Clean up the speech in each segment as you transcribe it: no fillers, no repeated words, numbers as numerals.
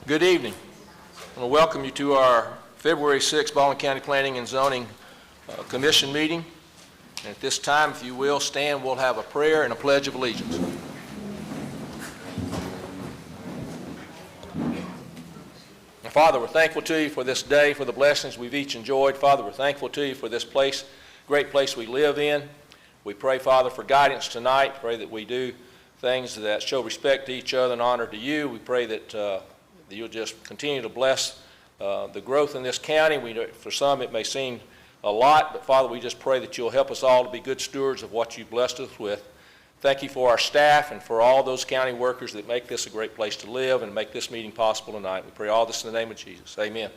Good evening. I want to welcome you to our February 6th Baldwin County Planning and Zoning Commission meeting. And at this time, if you will stand, we'll have a prayer and a pledge of allegiance. And Father, we're thankful to you for this day, for the blessings we've each enjoyed. Father, we're thankful to you for this place, great place we live in. We pray, Father, for guidance tonight. Pray that we do things that show respect to each other and honor to you. We pray that you'll just continue to bless the growth in this county. For some, it may seem a lot, but Father, we just pray that you'll help us all to be good stewards of what you've blessed us with. Thank you for our staff and for all those county workers that make this a great place to live and make this meeting possible tonight. We pray all this in the name of Jesus. Amen.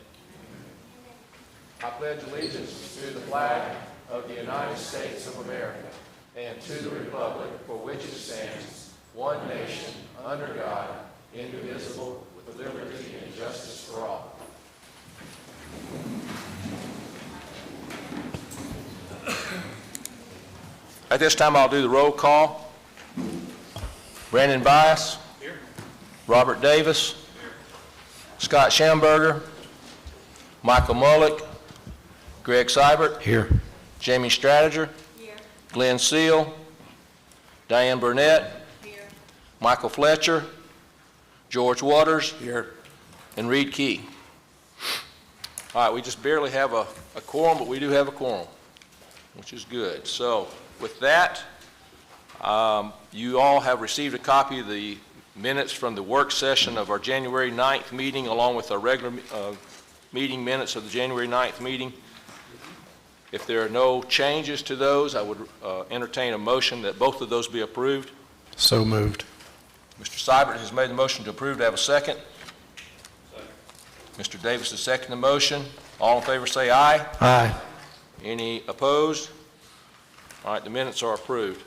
I pledge allegiance to the flag of the United States of America and to the republic for which it stands, one nation, under God, indivisible, with liberty and justice for all. At this time, I'll do the roll call. Brandon Bias. Here. Robert Davis. Here. Scott Schamberger. Michael Mullick. Greg Seibert. Here. Jamie Stratager. Here. Glenn Seal. Diane Burnett. Here. Michael Fletcher. George Waters. Here. And Reed Key. All right, we just barely have a quorum, but we do have a quorum, which is good. So with that, you all have received a copy of the minutes from the work session of our January 9th meeting, along with our regular meeting minutes of the January 9th meeting. If there are no changes to those, I would entertain a motion that both of those be approved. So moved. Mr. Seibert has made the motion to approve. Do I have a second? Mr. Davis has seconded the motion. All in favor say aye. Aye. Any opposed? All right, the minutes are approved.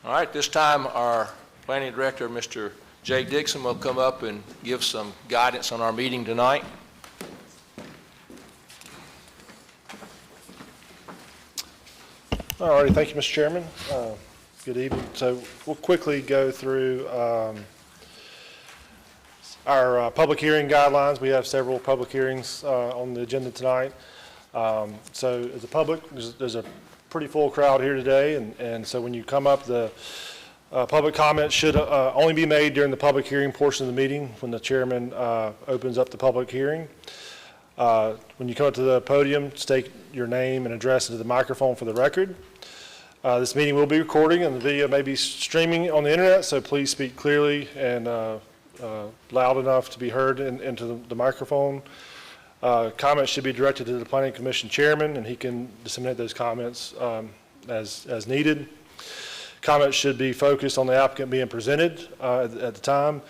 All right, this time our planning director, Mr. Jay Dixon, will come up and give some guidance on our meeting tonight. All righty, thank you, Mr. Chairman. Good evening. So we'll quickly go through our public hearing guidelines. We have several public hearings on the agenda tonight. So as a public, there's a pretty full crowd here today, and so when you come up, the public comments should only be made during the public hearing portion of the meeting when the chairman opens up the public hearing. When you come up to the podium, state your name and address into the microphone for the record. This meeting will be recording and the video may be streaming on the internet, so please speak clearly and loud enough to be heard into the microphone. Comments should be directed to the Planning Commission Chairman, and he can disseminate those comments as needed. Comments should be focused on the applicant being presented at the time,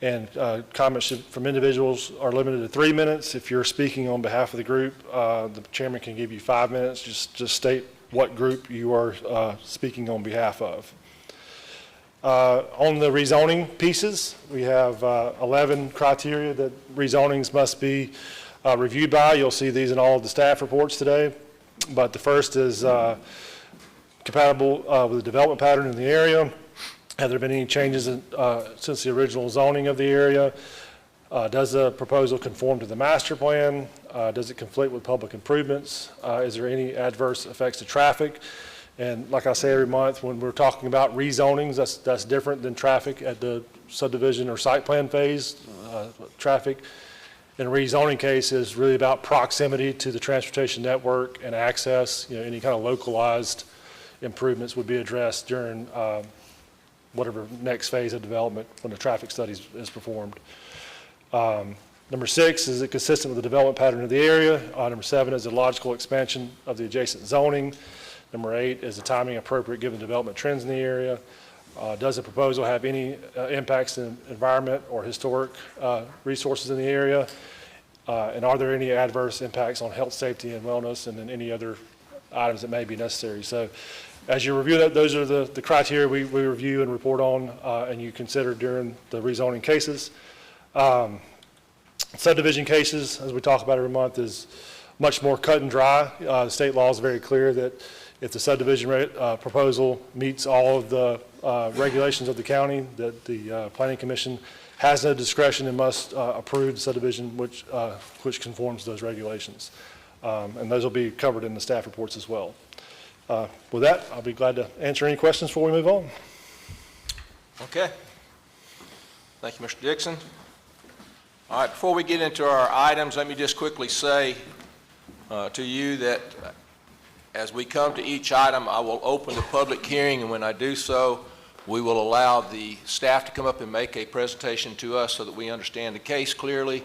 and comments from individuals are limited to 3 minutes. If you're speaking on behalf of the group, the chairman can give you 5 minutes. Just state what group you are speaking on behalf of. On the rezoning pieces, we have 11 criteria that rezonings must be reviewed by. You'll see these in all of the staff reports today, but the first is compatible with the development pattern in the area. Have there been any changes since the original zoning of the area? Does the proposal conform to the master plan? Does it conflict with public improvements? Is there any adverse effects to traffic? And like I say every month, when we're talking about rezonings, that's different than traffic at the subdivision or site plan phase. Traffic in a rezoning case is really about proximity to the transportation network and access. Any kind of localized improvements would be addressed during whatever next phase of development when the traffic study is performed. Number 6, is it consistent with the development pattern of the area? Number 7, is it a logical expansion of the adjacent zoning? Number 8, is the timing appropriate given development trends in the area? Does the proposal have any impacts in environment or historic resources in the area? And are there any adverse impacts on health, safety, and wellness, and then any other items that may be necessary? So as you review that, those are the criteria we review and report on and you consider during the rezoning cases. Subdivision cases, as we talk about every month, is much more cut and dry. The state law is very clear that If the subdivision proposal meets all of the regulations of the county, that the Planning Commission has no discretion and must approve the subdivision which conforms to those regulations. And those will be covered in the staff reports as well. With that, I'll be glad to answer any questions before we move on. Okay. Thank you, Mr. Dixon. All right, before we get into our items, let me just quickly say to you that as we come to each item, I will open the public hearing, and when I do so, we will allow the staff to come up and make a presentation to us so that we understand the case clearly,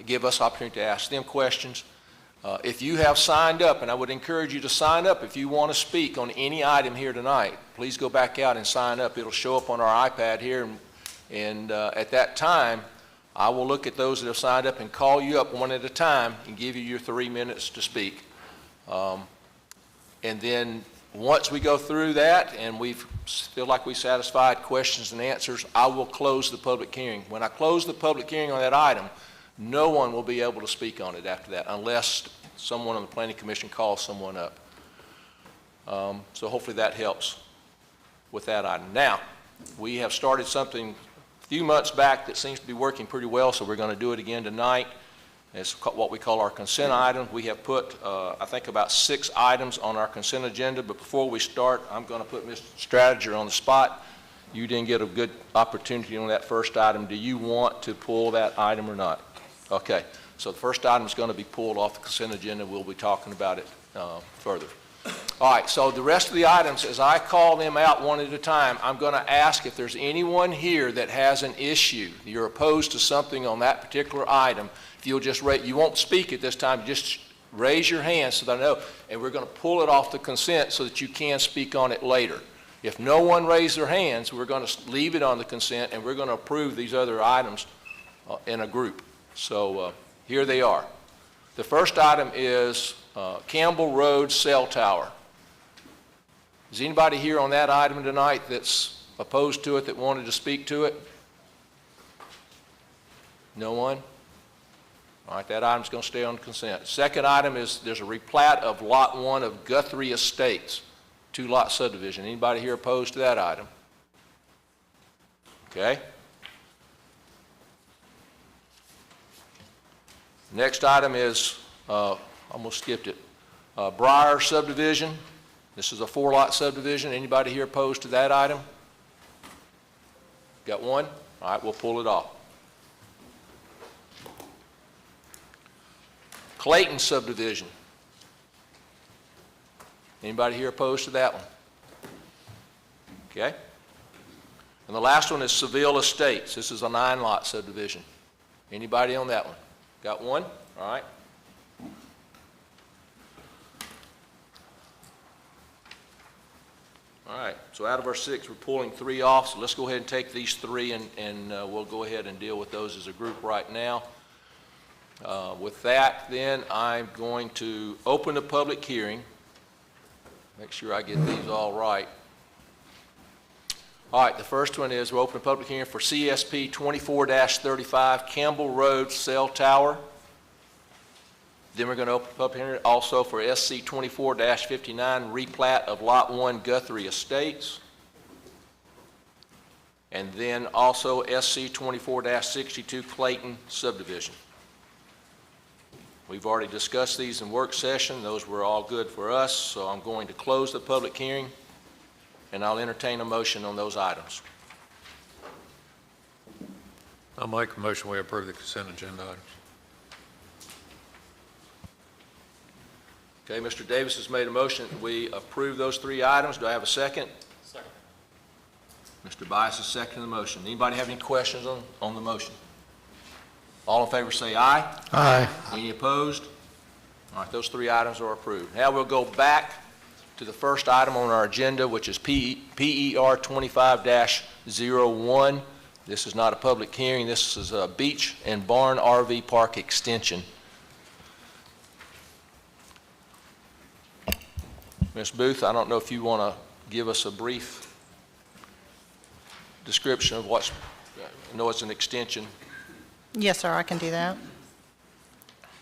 give us opportunity to ask them questions. If you have signed up, and I would encourage you to sign up if you want to speak on any item here tonight, please go back out and sign up. It'll show up on our iPad here, and at that time, I will look at those that have signed up and call you up one at a time and give you your 3 minutes to speak. And then once we go through that and we feel like we satisfied questions and answers, I will close the public hearing. When I close the public hearing on that item, no one will be able to speak on it after that unless someone on the Planning Commission calls someone up. So hopefully that helps with that item. Now, we have started something a few months back that seems to be working pretty well, so we're going to do it again tonight. It's what we call our consent items. We have put, I think, about 6 items on our consent agenda, but before we start, I'm going to put Mr. Strateger on the spot. You didn't get a good opportunity on that first item. Do you want to pull that item or not? Okay, so the first item is going to be pulled off the consent agenda. We'll be talking about it further. All right, so the rest of the items, as I call them out one at a time, I'm going to ask if there's anyone here that has an issue, you're opposed to something on that particular item. If you'll just you won't speak at this time, just raise your hand so that I know, and we're going to pull it off the consent so that you can speak on it later. If no one raised their hands, we're going to leave it on the consent, and we're going to approve these other items in a group. So here they are. The first item is Campbell Road Cell Tower. Is anybody here on that item tonight that's opposed to it, that wanted to speak to it? No one? All right, that item's going to stay on consent. Second item is there's a replat of Lot 1 of Guthrie Estates, 2-lot subdivision. Anybody here opposed to that item? Okay. Next item is, almost skipped it, Briar subdivision. This is a 4-lot subdivision. Anybody here opposed to that item? Got one? All right, we'll pull it off. Clayton subdivision. Anybody here opposed to that one? Okay. And the last one is Seville Estates. This is a 9-lot subdivision. Anybody on that one? Got one? All right. All right, so out of our 6, we're pulling 3 off, so let's go ahead and take these 3 and we'll go ahead and deal with those as a group right now. With that, then, I'm going to open the public hearing. Make sure I get these all right. All right, the first one is we'll open a public hearing for CSP 24-35 Campbell Road Cell Tower. Then we're going to open a public hearing also for SC 24-59 replat of Lot 1 Guthrie Estates. And then also SC 24-62 Clayton subdivision. We've already discussed these in work session. Those were all good for us, so I'm going to close the public hearing, and I'll entertain a motion on those items. I'll make a motion we approve the consent agenda items. Okay, Mr. Davis has made a motion that we approve those 3 items. Do I have a second? Second. Mr. Bias is seconding the motion. Anybody have any questions on the motion? All in favor say aye. Aye. Any opposed? All right, those 3 items are approved. Now we'll go back to the first item on our agenda, which is PER 25-01. This is not a public hearing. This is a beach and barn RV park extension. Ms. Booth, I don't know if you want to give us a brief description of what's, I know it's an extension. Yes, sir, I can do that.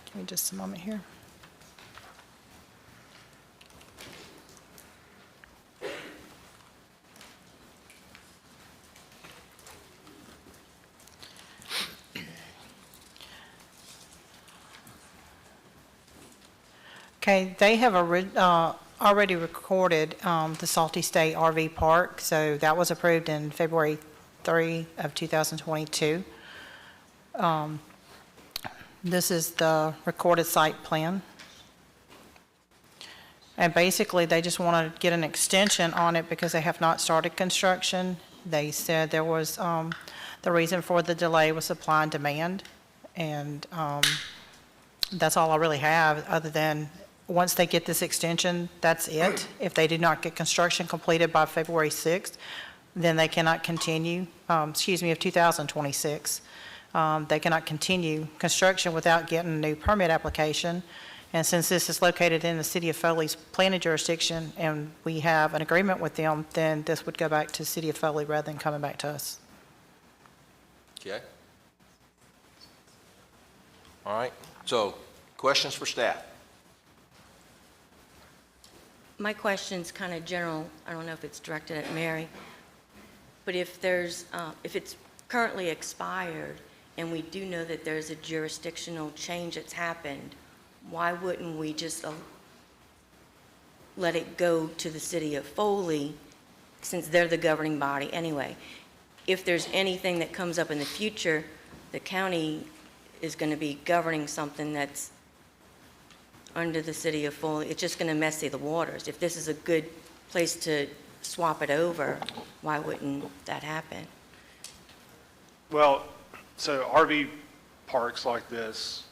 Give me just a moment here. Okay, they have already recorded the Salty State RV Park, so that was approved in February 3 of 2022. This is the recorded site plan. And basically, they just want to get an extension on it because they have not started construction. They said there was, the reason for the delay was supply and demand. And that's all I really have, other than once they get this extension, that's it. If they do not get construction completed by February 6th, then they cannot continue, of 2026. They cannot continue construction without getting a new permit application. And since this is located in the City of Foley's planning jurisdiction and we have an agreement with them, then this would go back to City of Foley rather than coming back to us. Okay. All right, so questions for staff? My question's kind of general. I don't know if it's directed at Mary, but if there's, if it's currently expired and we do know that there's a jurisdictional change that's happened, why wouldn't we just let it go to the City of Foley, since they're the governing body anyway? If there's anything that comes up in the future, the county is going to be governing something that's under the City of Foley. It's just going to messy the waters. If this is a good place to swap it over, why wouldn't that happen? Well, so RV parks like this,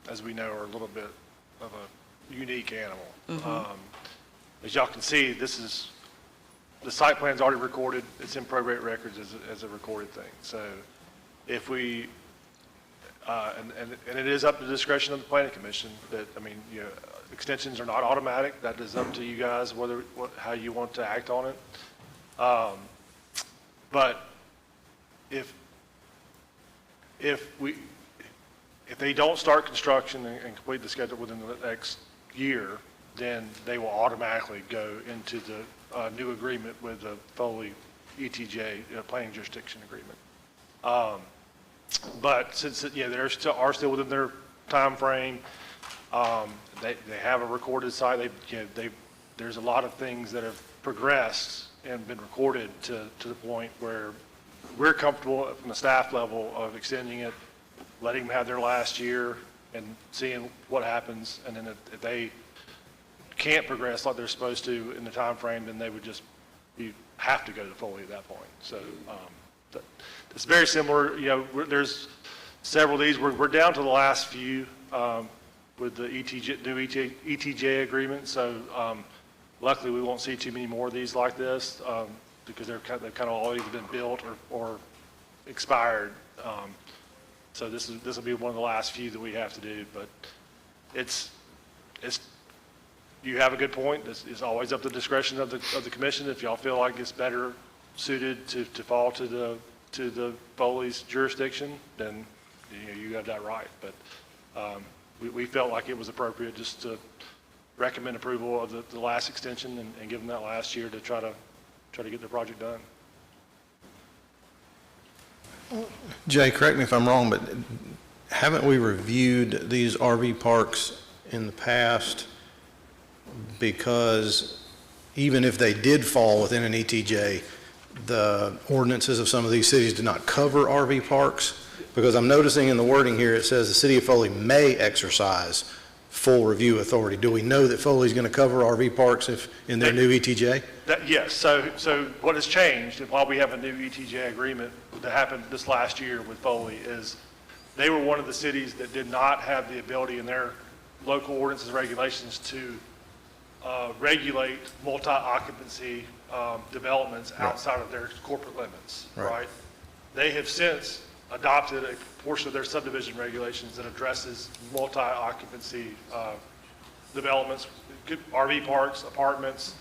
as we know, are a little bit of a unique animal. As y'all can see, the site plan's already recorded. It's in probate records as a recorded thing. So if we, and it is up to the discretion of the planning commission that, I mean, you know, extensions are not automatic. That is up to you guys, how you want to act on it. But if they don't start construction and complete the schedule within the next year, then they will automatically go into the new agreement with the Foley ETJ, planning jurisdiction agreement. But since, yeah, they are still within their time frame, they have a recorded site. There's a lot of things that have progressed and been recorded to the point where we're comfortable from the staff level of extending it, letting them have their last year and seeing what happens. And then if they can't progress like they're supposed to in the time frame, then they would just have to go to Foley at that point. So it's very similar. You know, there's several of these. We're down to the last few with the new ETJ agreement. So luckily, we won't see too many more of these like this because they've kind of already been built or expired. So this will be one of the last few that we have to do. But you have a good point. It's always up to the discretion of the commission. If y'all feel like it's better suited to fall to the Foley's jurisdiction, then you got that right. But we felt like it was appropriate just to recommend approval of the last extension and give them that last year to try to get the project done. Jay, correct me if I'm wrong, but haven't we reviewed these RV parks in the past? Because even if they did fall within an ETJ, the ordinances of some of these cities do not cover RV parks. Because I'm noticing in the wording here, it says the City of Foley may exercise full review authority. Do we know that Foley's going to cover RV parks in their new ETJ? Yes. So what has changed, and while we have a new ETJ agreement that happened this last year with Foley, is they were one of the cities that did not have the ability in their local ordinances and regulations to regulate multi-occupancy developments outside of their corporate limits, right? They have since adopted a portion of their subdivision regulations that addresses multi-occupancy developments, RV parks, apartments,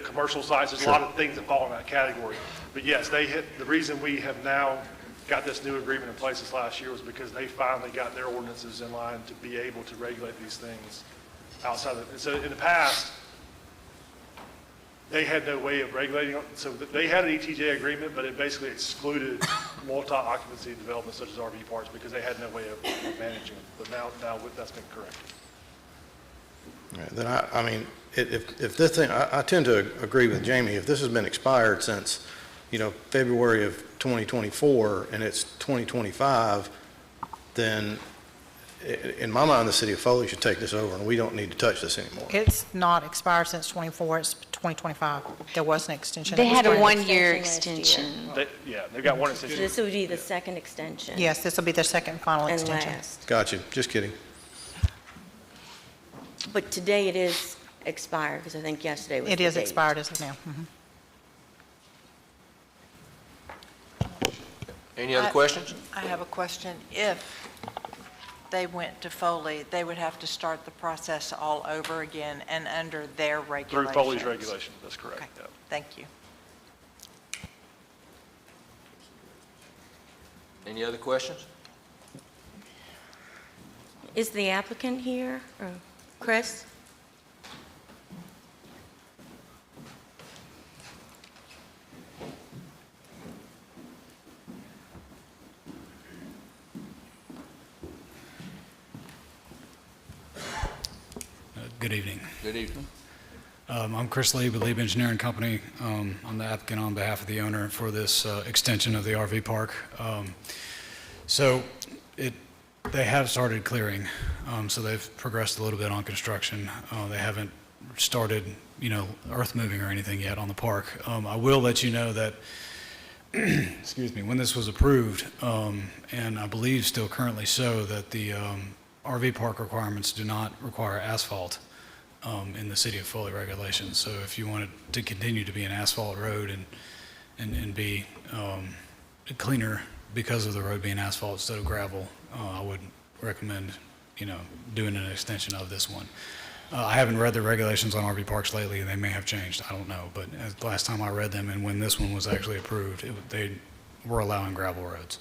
commercial sites. There's a lot of things that fall in that category. But yes, the reason we have now got this new agreement in place this last year was because they finally got their ordinances in line to be able to regulate these things outside of it. And so in the past, they had no way of regulating it. So they had an ETJ agreement, but it basically excluded multi-occupancy developments such as RV parks because they had no way of managing it. But now that's been corrected. Yeah, then I mean, if this thing, I tend to agree with Jamie. If this has been expired since, February of 2024 and it's 2025, then in my mind, the city of Foley should take this over and we don't need to touch this anymore. It's not expired since '24, it's 2025. There was an extension. They that was had a granted. one-year Extension last extension. They've got one So extension. this would be the second extension. Yes, this will be their second final And extension. last. Got you, just kidding. But today it is expired, because I think yesterday was It the is date. expired as of now. Any other questions? I have a question. If they went to Foley, they would have to start the process all over again and under their Through regulations? Foley's regulation, that's correct. Okay. yeah. Thank you. Any other questions? Is the applicant here? Or Chris? Good evening. Good evening. I'm Chris Lee with Lieb Engineering Company. I'm the applicant on behalf of the owner for this extension of the RV park. They have started clearing, so they've progressed a little bit on construction. They haven't started, earth moving or anything yet on the park. I will let you know that, excuse me, when this was approved, and I believe still currently so, that the RV park requirements do not require asphalt in the City of Foley regulations. So if you wanted to continue to be an asphalt road and be cleaner because of the road being asphalt instead of gravel, I would recommend, doing an extension of this one. I haven't read the regulations on RV parks lately, and they may have changed. I don't know. But the last time I read them and when this one was actually approved, they were allowing gravel roads.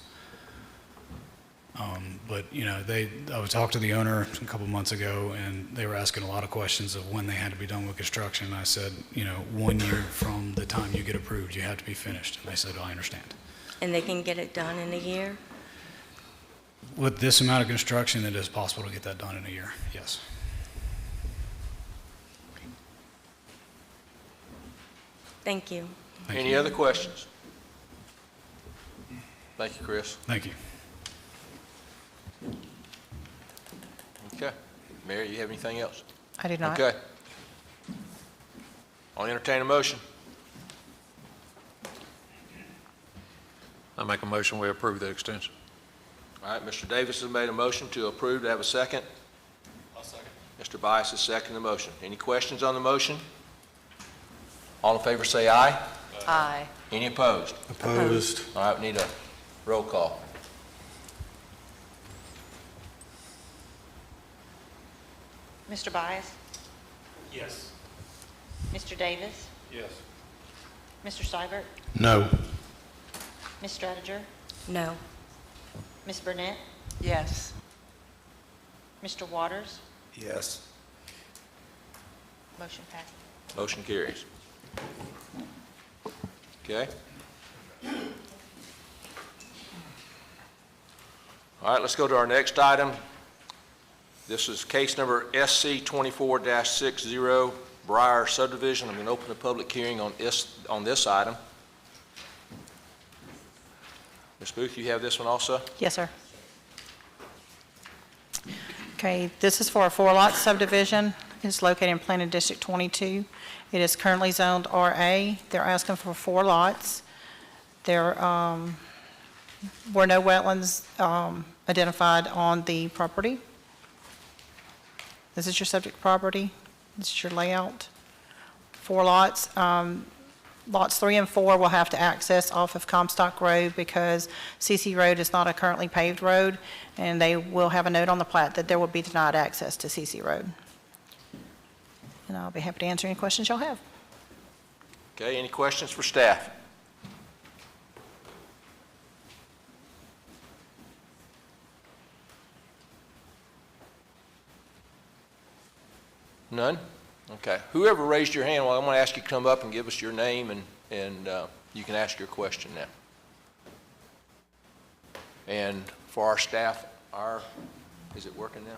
I talked to the owner a couple months ago, and they were asking a lot of questions of when they had to be done with construction. I said, 1 year from the time you get approved, you have to be finished. And they said, I understand. And they can get it done in a year? With this amount of construction, it is possible to get that done in a year, yes. Thank you. Thank Any you. other questions? Thank you, Chris. Thank you. Okay. Mary, you have anything else? I do not. Okay. I'll entertain a motion. I make a motion, we approve the extension. All right, Mr. Davis has made a motion to approve. Do I have a second? I'll second. Mr. Bias has seconded the motion. Any questions on the motion? All in favor say aye. Aye. Any opposed? Opposed? All right, we need a roll call. Mr. Bias? Yes. Mr. Davis? Yes. Mr. Seibert? No. Ms. Stratiger? No. Ms. Burnett? Yes. Mr. Waters? Yes. Motion passes. Motion carries. Okay. All right, let's go to our next item. This is case number SC 24-60, Briar subdivision. I'm going to open the public hearing on this item. Ms. Booth, you have this one also? Yes, sir. Okay, this is for a 4-lot subdivision. It's located in Planning District 22. It is currently zoned RA. They're asking for 4 lots. There were no wetlands identified on the property. This is your subject property. This is your layout. 4 lots. Lots 3 and 4 will have to access off of Comstock Road because CC Road is not a currently paved road, and they will have a note on the plat that there will be denied access to CC Road. And I'll be happy to answer any questions y'all have. Okay, any questions for staff? None? Okay. Whoever raised your hand, well, I'm going to ask you to come up and give us your name, and you can ask your question now. And for our staff, is it working now?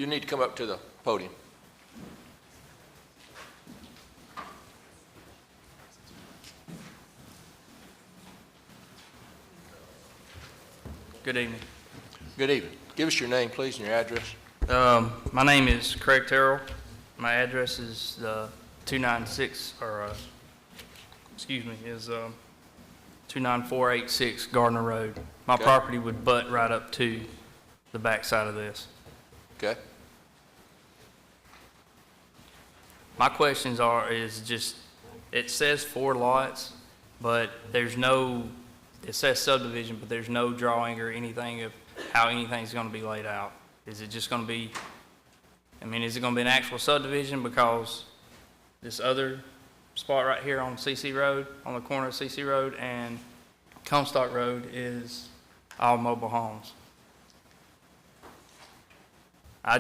You need to come up to the podium. Good evening. Good evening. Give us your name, please, and your address. My name is Craig Terrell. My address is 296, is 29486 Gardner Road. My Okay. property would butt right up to the back side of this. Okay? My questions it says 4 lots, but there's no, it says subdivision, but there's no drawing or anything of how anything's going to be laid out. Is it just going to be, is it going to be an actual subdivision because this other spot right here on CC Road, on the corner of CC Road and Comstock Road is all mobile homes? I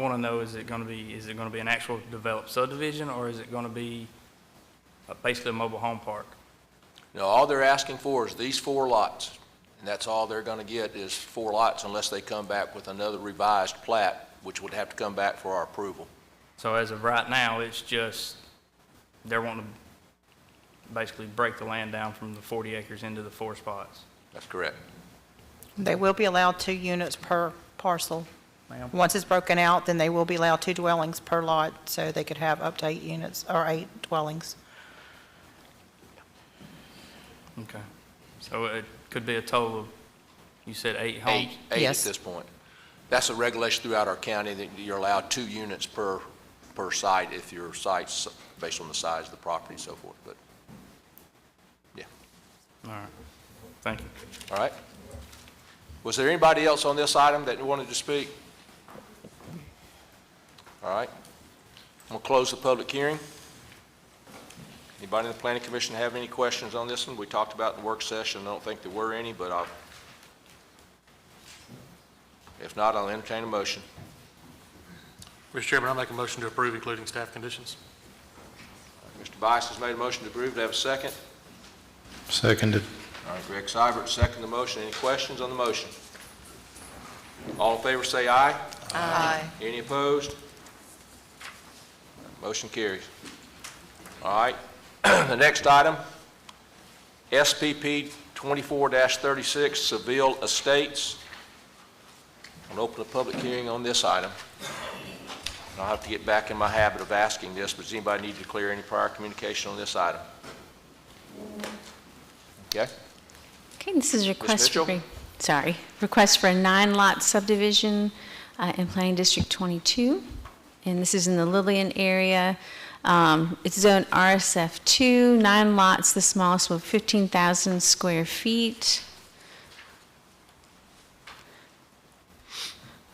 want to know, is it going to be an actual developed subdivision, or is it going to be basically a mobile home park? No, all they're asking for is these 4 lots, and that's all they're going to get is 4 lots unless they come back with another revised plat, which would have to come back for our approval. So as of right now, it's just, they're wanting to basically break the land down from the 40 acres into the 4 spots. That's correct. They will be allowed 2 units per parcel. Ma'am? Once it's broken out, then they will be allowed 2 dwellings per lot, so they could have up to 8 units, or 8 dwellings. Okay. So it could be a total of, you said 8 homes? 8 at Yes. this point. That's a regulation throughout our county that you're allowed 2 units per site if your site's based on the size of the property and so forth, but, yeah. All right. Thank you. All right? Was there anybody else on this item that wanted to speak? All right. I'm going to close the public hearing. Anybody in the Planning Commission have any questions on this one? We talked about in the work session. I don't think there were any, but if not, I'll entertain a motion. Mr. Chairman, I'll make a motion to approve, including staff conditions. Mr. Bice has made a motion to approve. Do I have a second? Seconded. All right, Greg Seibert, second the motion. Any questions on the motion? All in favor say aye. Aye. Any opposed? Motion carries. All right. The next item, SPP 24-36, Seville Estates. I'm going to open a public hearing on this item. I'll have to get back in my habit of asking this, but does anybody need to clear any prior communication on this item? Okay? Okay, this is request for, Mitchell? request for a 9-lot subdivision in Planning District 22, and this is in the Lillian area. It's zone RSF2, 9 lots, the smallest with 15,000 square feet.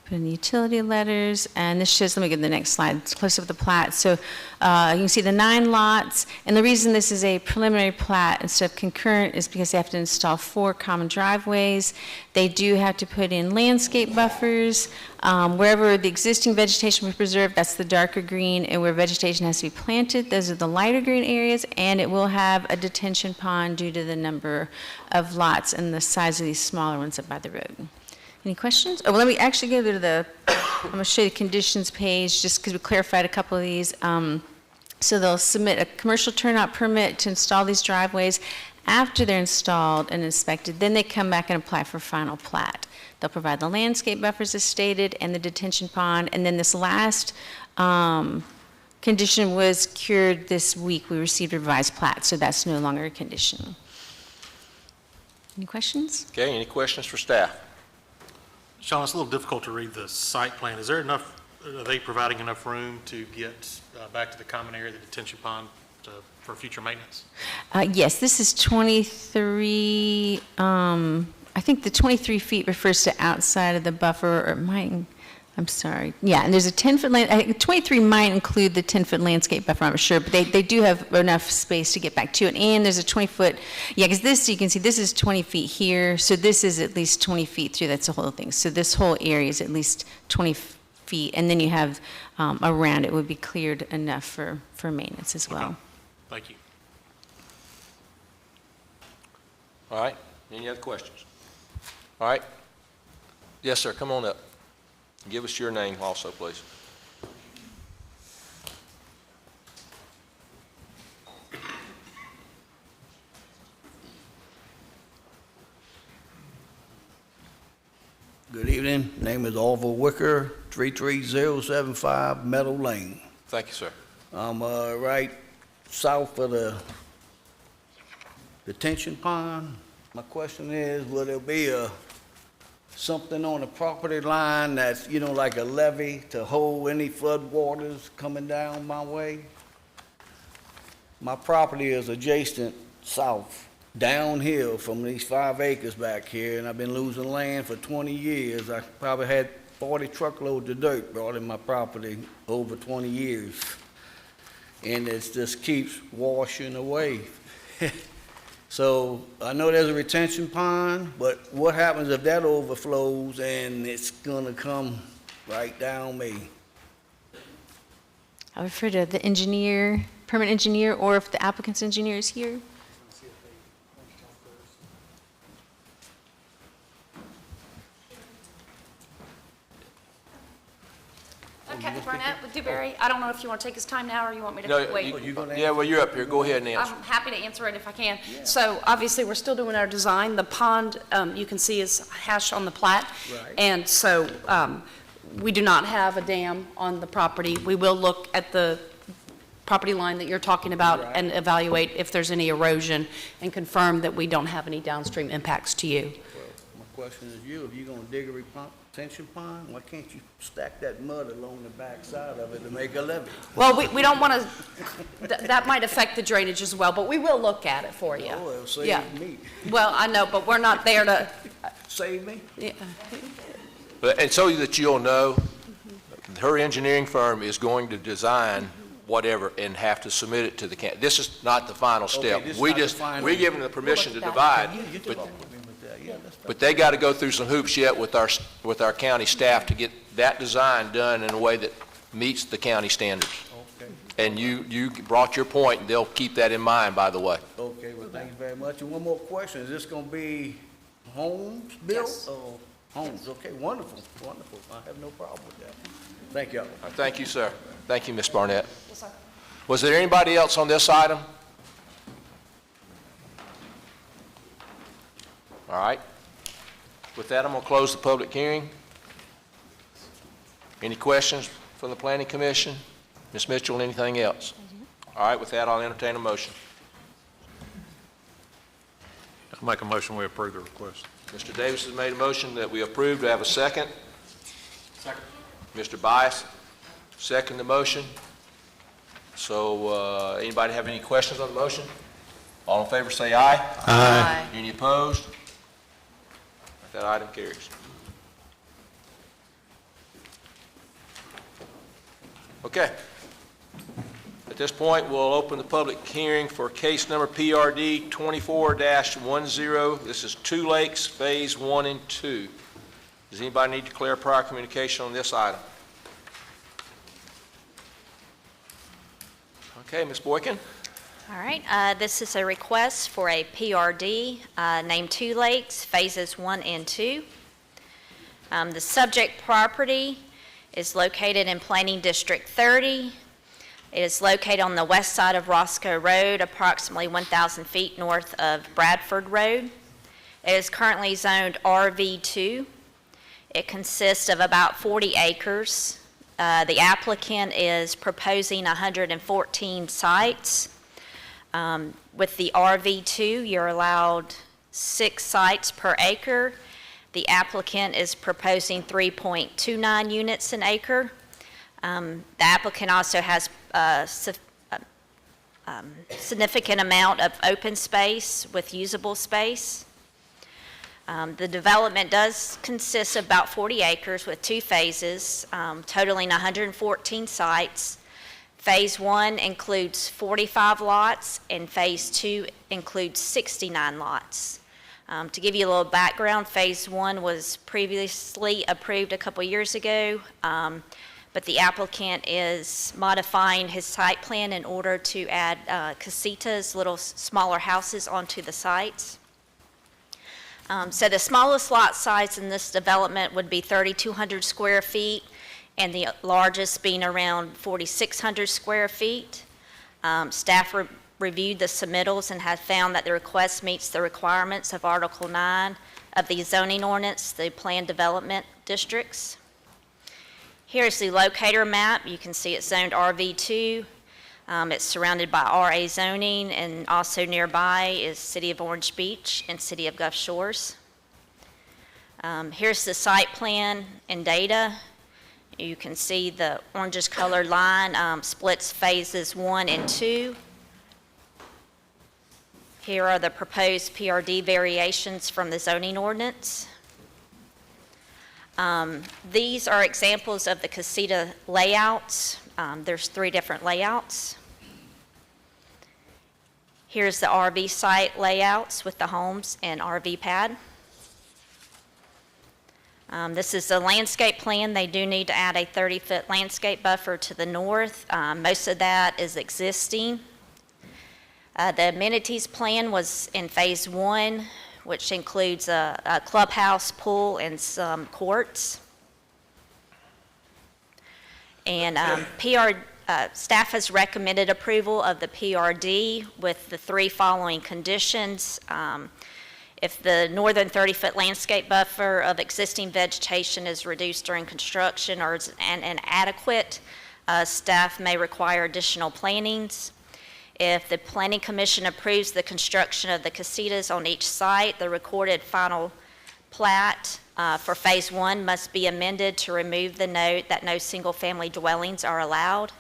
Put in the utility letters, and this shows, let me get the next slide, it's close up with the plat. So you can see the 9 lots, and the reason this is a preliminary plat instead of concurrent is because they have to install 4 common driveways. They do have to put in landscape buffers. Wherever the existing vegetation was preserved, that's the darker green, and where vegetation has to be planted, those are the lighter green areas, and it will have a detention pond due to the number of lots and the size of these smaller ones up by the road. Any questions? Oh, well, let me actually go to I'm going to show you the conditions page just because we clarified a couple of these. So they'll submit a commercial turnout permit to install these driveways. After they're installed and inspected, then they come back and apply for final plat. They'll provide the landscape buffers as stated and the detention pond. And then this last condition was cured this week. We received a revised plat, so that's no longer a condition. Any questions? Okay, any questions for staff? Sean, it's a little difficult to read the site plan. Is there enough, are they providing enough room to get back to the common area, the detention pond, for future maintenance? Yes, this is 23, I think the 23 feet refers to outside of the buffer, or I'm sorry. Yeah, and there's a 10-foot, 23 might include the 10-foot landscape buffer, I'm sure, but they do have enough space to get back to it. And there's a 20-foot, yeah, because this, you can see, this is 20 feet here, so this is at least 20 feet through, that's the whole thing. So this whole area is at least 20 feet, and then you have around it would be cleared enough for maintenance as well. Okay. Thank you. All right, any other questions? All right. Yes, sir, come on up. Give us your name also, please. Good evening. Name is Orville Wicker, 33075 Meadow Lane. Thank you, sir. I'm right south of the detention pond. My question is, will there be something on the property line that's, like a levee to hold any flood waters coming down my way? My property is adjacent south, downhill from these 5 acres back here, and I've been losing land for 20 years. I probably had 40 truckloads of dirt brought in my property over 20 years. And it just keeps washing away. So I know there's a retention pond, but what happens if that overflows and it's gonna come right down me? I refer to the engineer, permit engineer, or if the applicant's engineer is here. Kathy Barnett with Dewberry. I don't know if you want to take his time now or you want me to No, wait. yeah, well, you're up here. Go ahead and answer. I'm happy to answer it if I can. So obviously, we're still doing our design. The pond, you can see, is hashed on the plat. Right. And so we do not have a dam on the property. We will look at the property line that you're talking about Right. and evaluate if there's any erosion and confirm that we don't have any downstream impacts to you. Well, my question is if you're gonna dig a retention pond, why can't you stack that mud along the back side of it to make a levee? Well, we don't want to, that might affect the drainage as well, but we will look at it for you. Oh, it'll Yeah. save me. Well, I know, but we're not there to, Save me? yeah. And so that you'll know, her engineering firm is going to design whatever and have to submit it to the county. This is not the final step. this is We not the just, final. we're giving them the permission to We'll look at divide, You but, talk with me with that. Yeah, that's fine. but they got to go through some hoops yet with our county staff to get that design done in a way that meets the county standards. Okay. And you brought your point, and they'll keep that in mind, by the way. Okay, well, thank you very much. And one more question, is this gonna be homes built? Yes. Or homes, okay, wonderful, wonderful. I have no problem with that. Thank y'all. Thank you, sir. Thank you, Ms. Barnett. Yes, sir. Was there anybody else on this item? All right. With that, I'm going to close the public hearing. Any questions from the Planning Commission? Ms. Mitchell, anything else? All right, with that, I'll entertain a motion. I'll make a motion, we approve the request. Mr. Davis has made a motion that we approve. Do I have a second? Second. Mr. Bias, second the motion. So, anybody have any questions on the motion? All in favor say aye. Aye. Any opposed? That item carries. Okay. At this point, we'll open the public hearing for case number PRD 24-10. This is Two Lakes, Phase 1 and 2. Does anybody need to declare prior communication on this item? Okay, Ms. Boykin. All right, this is a request for a PRD named Two Lakes, Phases 1 and 2. The subject property is located in Planning District 30. It is located on the west side of Roscoe Road, approximately 1,000 feet north of Bradford Road. It is currently zoned RV2. It consists of about 40 acres. The applicant is proposing 114 sites. With the RV2, you're allowed 6 sites per acre. The applicant is proposing 3.29 units an acre. The applicant also has a significant amount of open space with usable space. The development does consist of about 40 acres with 2 phases, totaling 114 sites. Phase 1 includes 45 lots, and Phase 2 includes 69 lots. To give you a little background, Phase 1 was previously approved a couple years ago, but the applicant is modifying his site plan in order to add casitas, little smaller houses, onto the sites. So the smallest lot size in this development would be 3,200 square feet, and the largest being around 4,600 square feet. Staff reviewed the submittals and has found that the request meets the requirements of Article 9 of the zoning ordinance, the planned development districts. Here's the locator map. You can see it's zoned RV2. It's surrounded by RA zoning, and also nearby is City of Orange Beach and City of Gulf Shores. Here's the site plan and data. You can see the orangish colored line splits phases 1 and 2. Here are the proposed PRD variations from the zoning ordinance. These are examples of the casita layouts. There's 3 different layouts. Here's the RV site layouts with the homes and RV pad. This is the landscape plan. They do need to add a 30-foot landscape buffer to the north. Most of that is existing. The amenities plan was in phase 1, which includes a clubhouse, pool, and some courts. And staff has recommended approval of the PRD with the 3 following conditions. If the northern 30-foot landscape buffer of existing vegetation is reduced during construction or is inadequate, staff may require additional plantings. If the Planning Commission approves the construction of the casitas on each site, the recorded final plat for Phase 1 must be amended to remove the note that no single-family dwellings are allowed.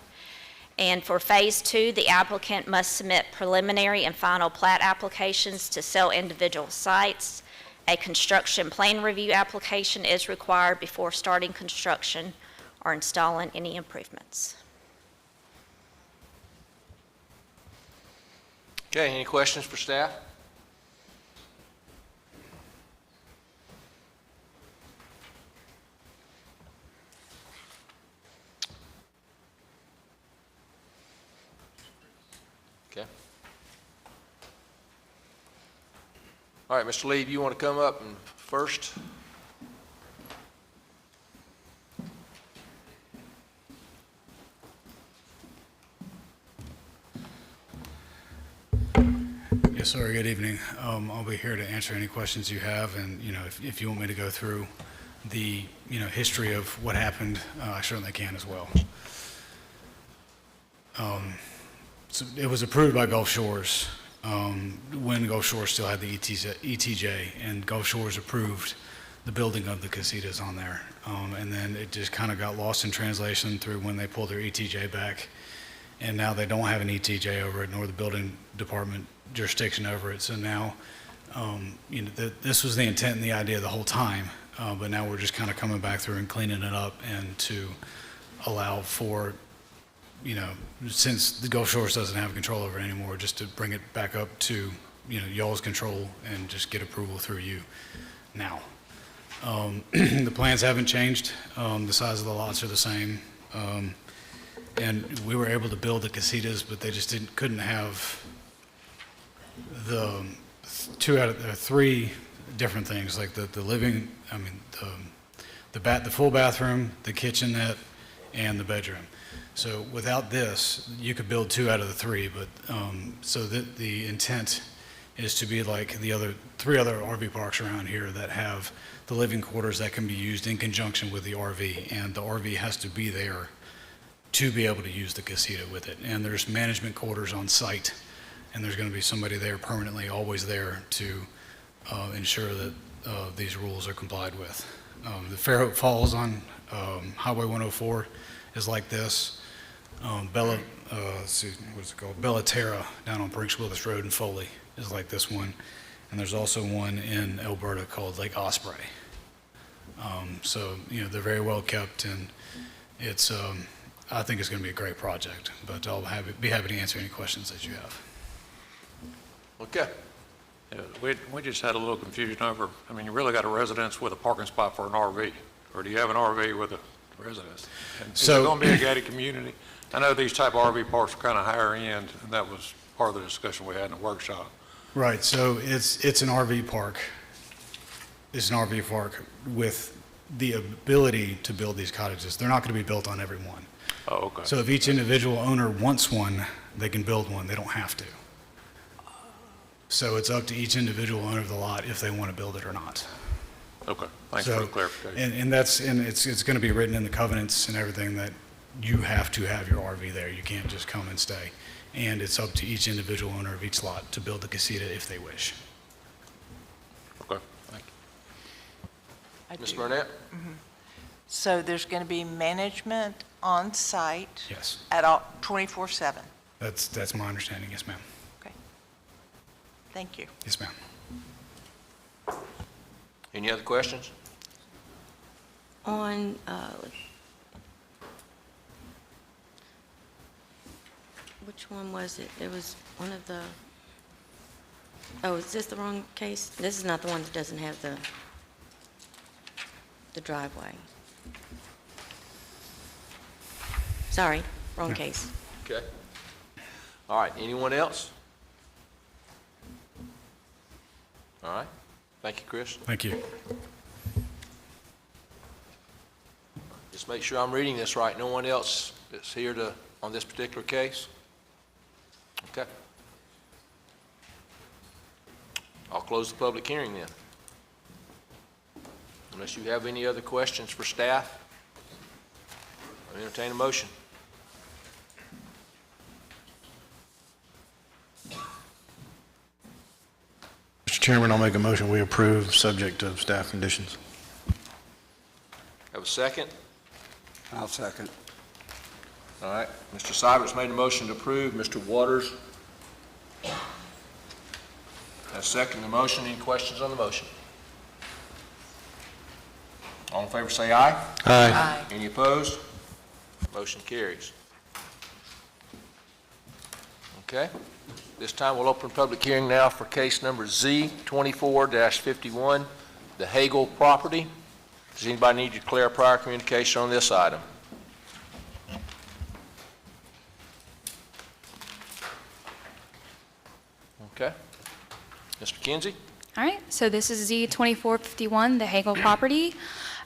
And for Phase 2, the applicant must submit preliminary and final plat applications to sell individual sites. A construction plan review application is required before starting construction or installing any improvements. Okay, any questions for staff? Okay. All right, Mr. Lee, you want to come up and first? Yes, sir, good evening. I'll be here to answer any questions you have, and, if you want me to go through the, history of what happened, I certainly can as well. So it was approved by Gulf Shores when Gulf Shores still had the ETJ, and Gulf Shores approved the building of the casitas on there. And then it just kind of got lost in translation through when they pulled their ETJ back, and now they don't have an ETJ over it, nor the building department jurisdiction over it. So now, this was the intent and the idea the whole time, but now we're just kind of coming back through and cleaning it up and to allow for, since the Gulf Shores doesn't have control over it anymore, just to bring it back up to, y'all's control and just get approval through you now. The plans haven't changed. The size of the lots are the same. And we were able to build the casitas, but they just couldn't have the 2 out of the 3 different things, like the living, the full bathroom, the kitchenette, and the bedroom. So without this, you could build 2 out of the 3, but so the intent is to be like the 3 other RV parks around here that have the living quarters that can be used in conjunction with the RV, and the RV has to be there to be able to use the casita with it. And there's management quarters on site, and there's going to be somebody there permanently, always there to ensure that these rules are complied with. The Fairhope Falls on Highway 104 is like this. Let's see, what's it called? Bellaterra down on Brinks Willis Road in Foley is like this one. And there's also one in Alberta called Lake Osprey. So, they're very well kept, and it's, I think it's going to be a great project, but I'll be happy to answer any questions that you have. Okay. Yeah, we just had a little confusion over, you really got a residence with a parking spot for an RV, or do you have an RV with a residence? And is it going to be a gated community? I know these type of RV parks are kind of higher end, and that was part of the discussion we had in the workshop. Right, so it's an RV park, is an RV park with the ability to build these cottages. They're not going to be built on every one. Oh, okay. So if each individual owner wants one, they can build one. They don't have to. So it's up to each individual owner of the lot if they want to build it or not. Okay, thanks for the clarification. And it's going to be written in the covenants and everything that you have to have your RV there. You can't just come and stay. And it's up to each individual owner of each lot to build the casita if they wish. Okay, thank you. Ms. Burnett? So there's going to be management on site Yes, at all, 24/7? that's my understanding. Yes, ma'am. Okay. Thank you. Yes, ma'am. Any other questions? On, which one was it? There was one of the, oh, is this the wrong case? This is not the one that doesn't have the driveway. Sorry, wrong case. Okay. All right, anyone else? All right, thank you, Chris. Thank you. Just make sure I'm reading this right. No one else is here on this particular case? Okay. I'll close the public hearing then. Unless you have any other questions for staff, I'll entertain a motion. Mr. Chairman, I'll make a motion, we approve, subject to staff conditions. Have a second? I'll second. All right, Mr. Cybers made a motion to approve. Mr. Waters has seconded the motion. Any questions on the motion? All in favor say aye. Aye. Any opposed? Motion carries. Okay, this time we'll open public hearing now for case number Z 24-51, the Hagel property. Does anybody need to declare prior communication on this item? Okay. Mr. Kinsey? All right, so this is Z2451, the Hagel property,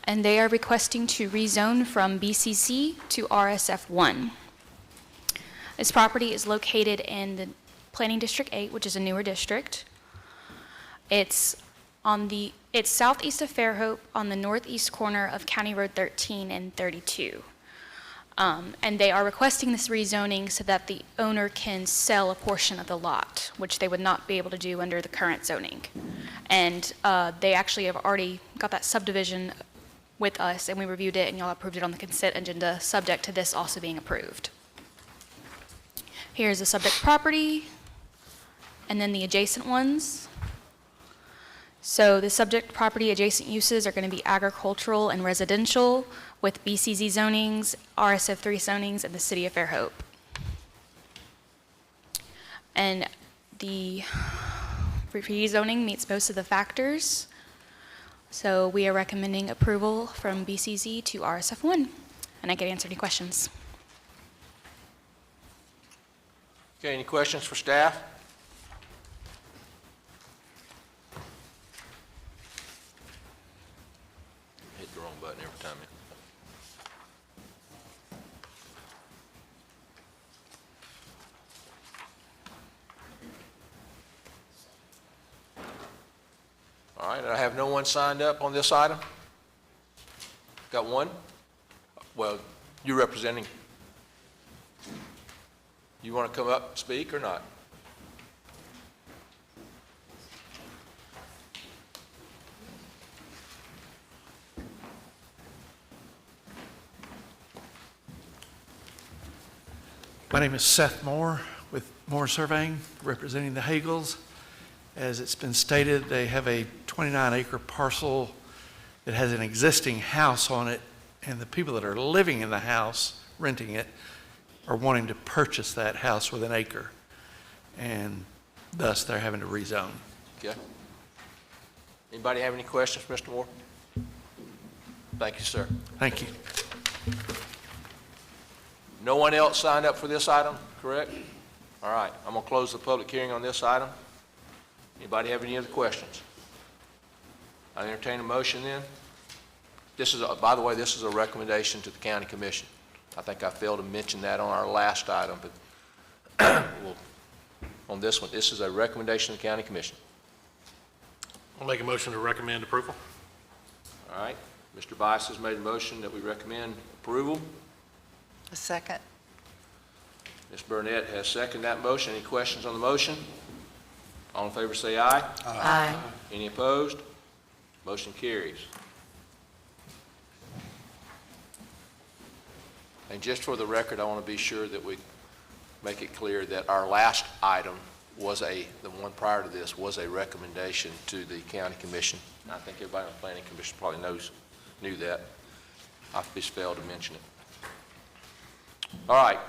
and they are requesting to rezone from BCC to RSF1. This property is located in the Planning District 8, which is a newer district. It's southeast of Fairhope on the northeast corner of County Road 13 and 32. And they are requesting this rezoning so that the owner can sell a portion of the lot, which they would not be able to do under the current zoning. And they actually have already got that subdivision with us, and we reviewed it, and y'all approved it on the consent agenda, subject to this also being approved. Here's the subject property, and then the adjacent ones. So the subject property adjacent uses are going to be agricultural and residential with BCZ zonings, RSF3 zonings, and the City of Fairhope. And the rezoning meets most of the factors. So we are recommending approval from BCZ to RSF1. And I can answer any questions. Okay, any questions for staff? Hit the wrong button every time. All right, I have no one signed up on this item. Got one? Well, you're representing. You want to come up and speak or not? My name is Seth Moore with Moore Surveying, representing the Hagels. As it's been stated, they have a 29-acre parcel that has an existing house on it, and the people that are living in the house, renting it, are wanting to purchase that house with an acre, and thus they're having to rezone. Okay. Anybody have any questions for Mr. Moore? Thank you, sir. Thank you. No one else signed up for this item, correct? All right, I'm going to close the public hearing on this item. Anybody have any other questions? I entertain a motion then. This is, by the way, this is a recommendation to the county commission. I think I failed to mention that on our last item, but on this one, this is a recommendation to the county commission. I'll make a motion to recommend approval. All right, Mr. Bice has made a motion that we recommend approval. A second. Ms. Burnett has seconded that motion. Any questions on the motion? All in favor say aye. Aye. Any opposed? Motion carries. And just for the record, I want to be sure that we make it clear that our last item was the one prior to this was a recommendation to the county commission. And I think everybody on the planning commission probably knew that. I just failed to mention it. All right.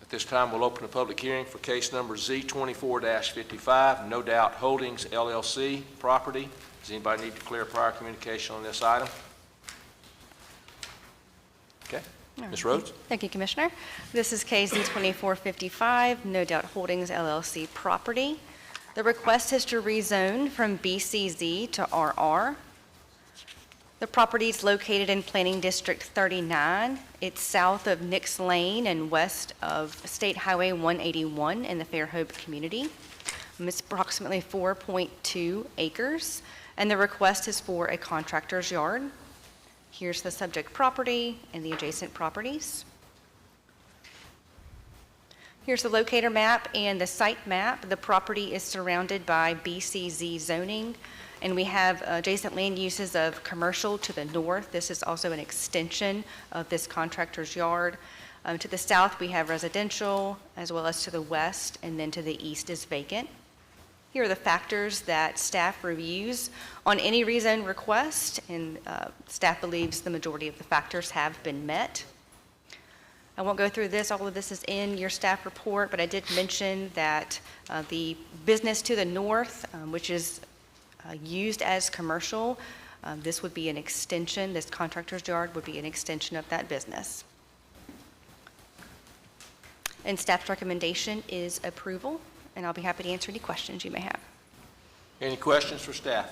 At this time, we'll open a public hearing for case number Z24-55, No Doubt Holdings, LLC, property. Does anybody need to declare prior communication on this item? Okay. Ms. Rhodes? Thank you, Commissioner. This is case Z2455, No Doubt Holdings, LLC, property. The request is to rezone from BCZ to RR. The property is located in Planning District 39. It's south of Nix Lane and west of State Highway 181 in the Fairhope community. It's approximately 4.2 acres, and the request is for a contractor's yard. Here's the subject property and the adjacent properties. Here's the locator map and the site map. The property is surrounded by BCZ zoning, and we have adjacent land uses of commercial to the north. This is also an extension of this contractor's yard. To the south, we have residential, as well as to the west, and then to the east is vacant. Here are the factors that staff reviews on any rezone request, and staff believes the majority of the factors have been met. I won't go through this. All of this is in your staff report, but I did mention that the business to the north, which is used as commercial, this would be an extension. This contractor's yard would be an extension of that business. And staff's recommendation is approval, and I'll be happy to answer any questions you may have. Any questions for staff?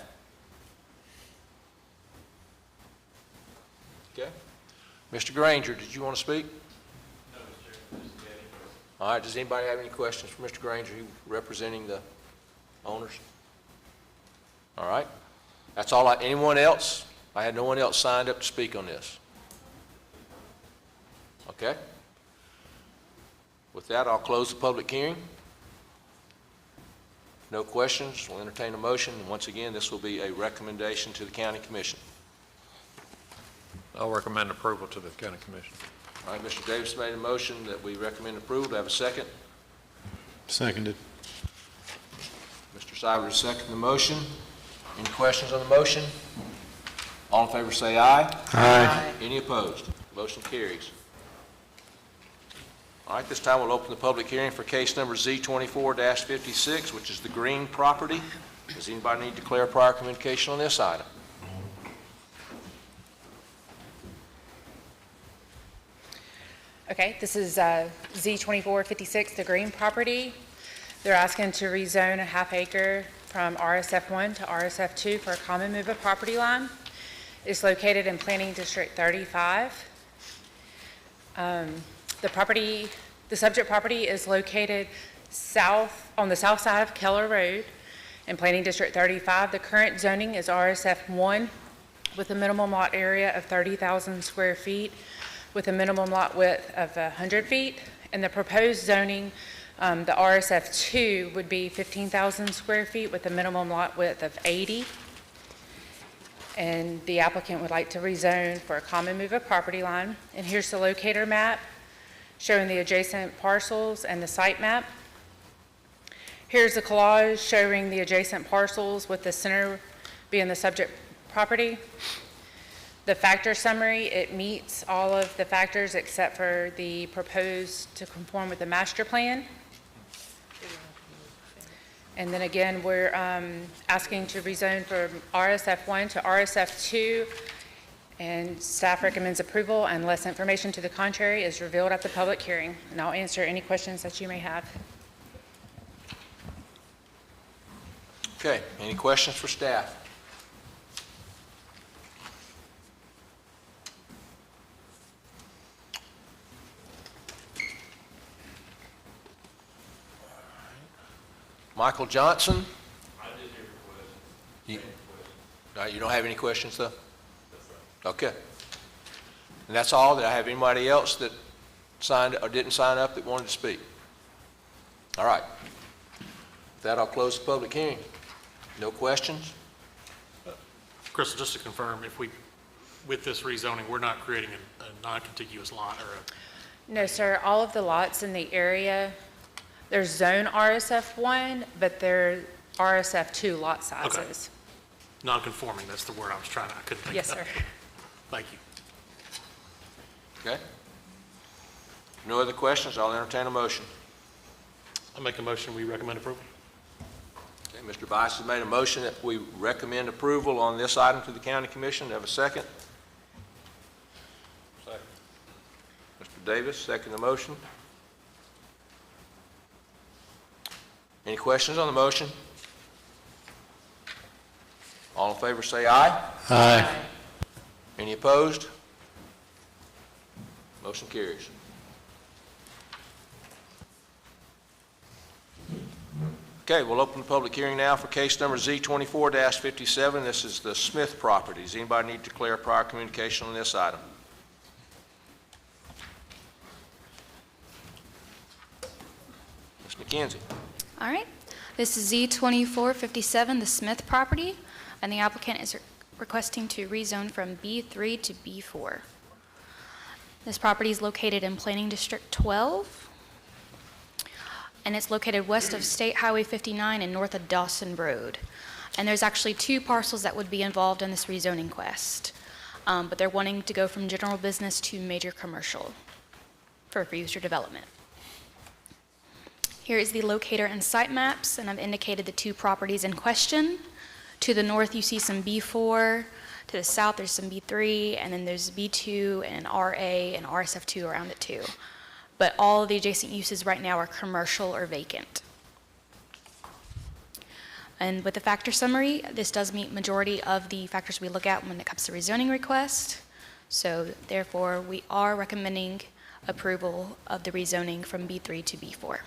Okay. Mr. Granger, did you want to speak? No, Mr. All right, does anybody have any questions for Mr. Granger, representing the owners? All right. That's all. Anyone else? I had no one else signed up to speak on this. Okay. With that, I'll close the public hearing. No questions, we'll entertain a motion. And once again, this will be a recommendation to the county commission. I'll recommend approval to the county commission. All right, Mr. Davis made a motion that we recommend approval. Do I have a second? Seconded. Mr. Sivers seconded the motion. Any questions on the motion? All in favor say aye. Aye. Any opposed? Motion carries. All right, this time we'll open the public hearing for case number Z24-56, which is the Green property. Does anybody need to declare prior communication on this item? Okay, this is Z2456, the Green property. They're asking to rezone a half acre from RSF1 to RSF2 for a common move of property line. It's located in Planning District 35. The subject property is located on the south side of Keller Road in Planning District 35. The current zoning is RSF1 with a minimum lot area of 30,000 square feet with a minimum lot width of 100 feet. And the proposed zoning, the RSF2 would be 15,000 square feet with a minimum lot width of 80. And the applicant would like to rezone for a common move of property line. And here's the locator map showing the adjacent parcels and the site map. Here's the collage showing the adjacent parcels with the center being the subject property. The factor summary, it meets all of the factors except for the proposed to conform with the master plan. And then again, we're asking to rezone from RSF1 to RSF2, and staff recommends approval unless information to the contrary is revealed at the public hearing. And I'll answer any questions that you may have. Okay, any questions for staff? Michael Johnson? You don't have any questions, though? Okay. And that's all? Did I have anybody else that signed or didn't sign up that wanted to speak? All right. With that, I'll close the public hearing. No questions? Crystal, just to confirm, if we, with this rezoning, we're not creating a non-contiguous lot or a... No, sir, all of the lots in the area, they're zone RSF1, but they're RSF2 lot sizes. Non-conforming, that's the word I couldn't think of. Yes, sir. Thank you. Okay. No other questions? I'll entertain a motion. I'll make a motion, we recommend approval. Okay, Mr. Bice has made a motion that we recommend approval on this item to the county commission. Do I have a second? Second. Mr. Davis, second the motion. Any questions on the motion? All in favor say aye. Aye. Any opposed? Motion carries. Okay, we'll open the public hearing now for case number Z24-57. This is the Smith properties. Anybody need to declare prior communication on this item? Ms. McKenzie. All right. This is Z2457, the Smith property, and the applicant is requesting to rezone from B3 to B4. This property is located in Planning District 12, and it's located west of State Highway 59 and north of Dawson Road. And there's actually two parcels that would be involved in this rezoning quest, but they're wanting to go from general business to major commercial for future development. Here is the locator and site maps, and I've indicated the two properties in question. To the north, you see some B4. To the south, there's some B3, and then there's B2 and RA and RSF2 around it too. But all of the adjacent uses right now are commercial or vacant. And with the factor summary, this does meet majority of the factors we look at when it comes to rezoning request. So therefore, we are recommending approval of the rezoning from B3 to B4.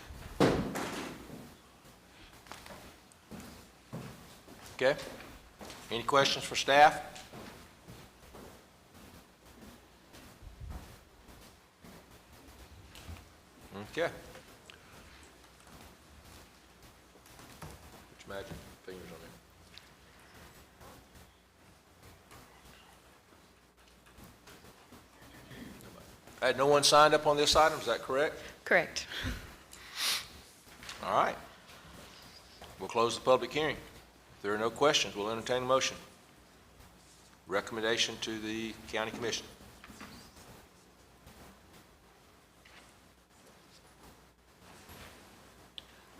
Okay. Any questions for staff? Okay. Put your magic fingers on there. Had no one signed up on this item, is that correct? Correct. All right. We'll close the public hearing. If there are no questions, we'll entertain a motion. Recommendation to the county commission.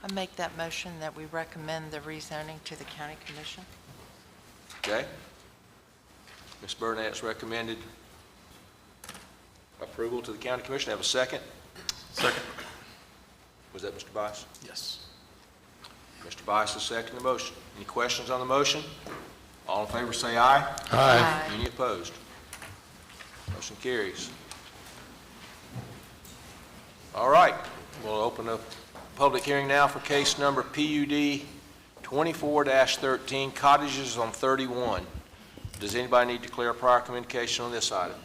I make that motion that we recommend the rezoning to the county commission. Okay. Ms. Burnett's recommended approval to the county commission. Have a second? Second. Was that Mr. Bice? Yes. Mr. Bice has seconded the motion. Any questions on the motion? All in favor say aye. Aye. Any opposed? Motion carries. All right, we'll open up public hearing now for case number PUD 24-13, cottages on 31. Does anybody need to declare prior communication on this item?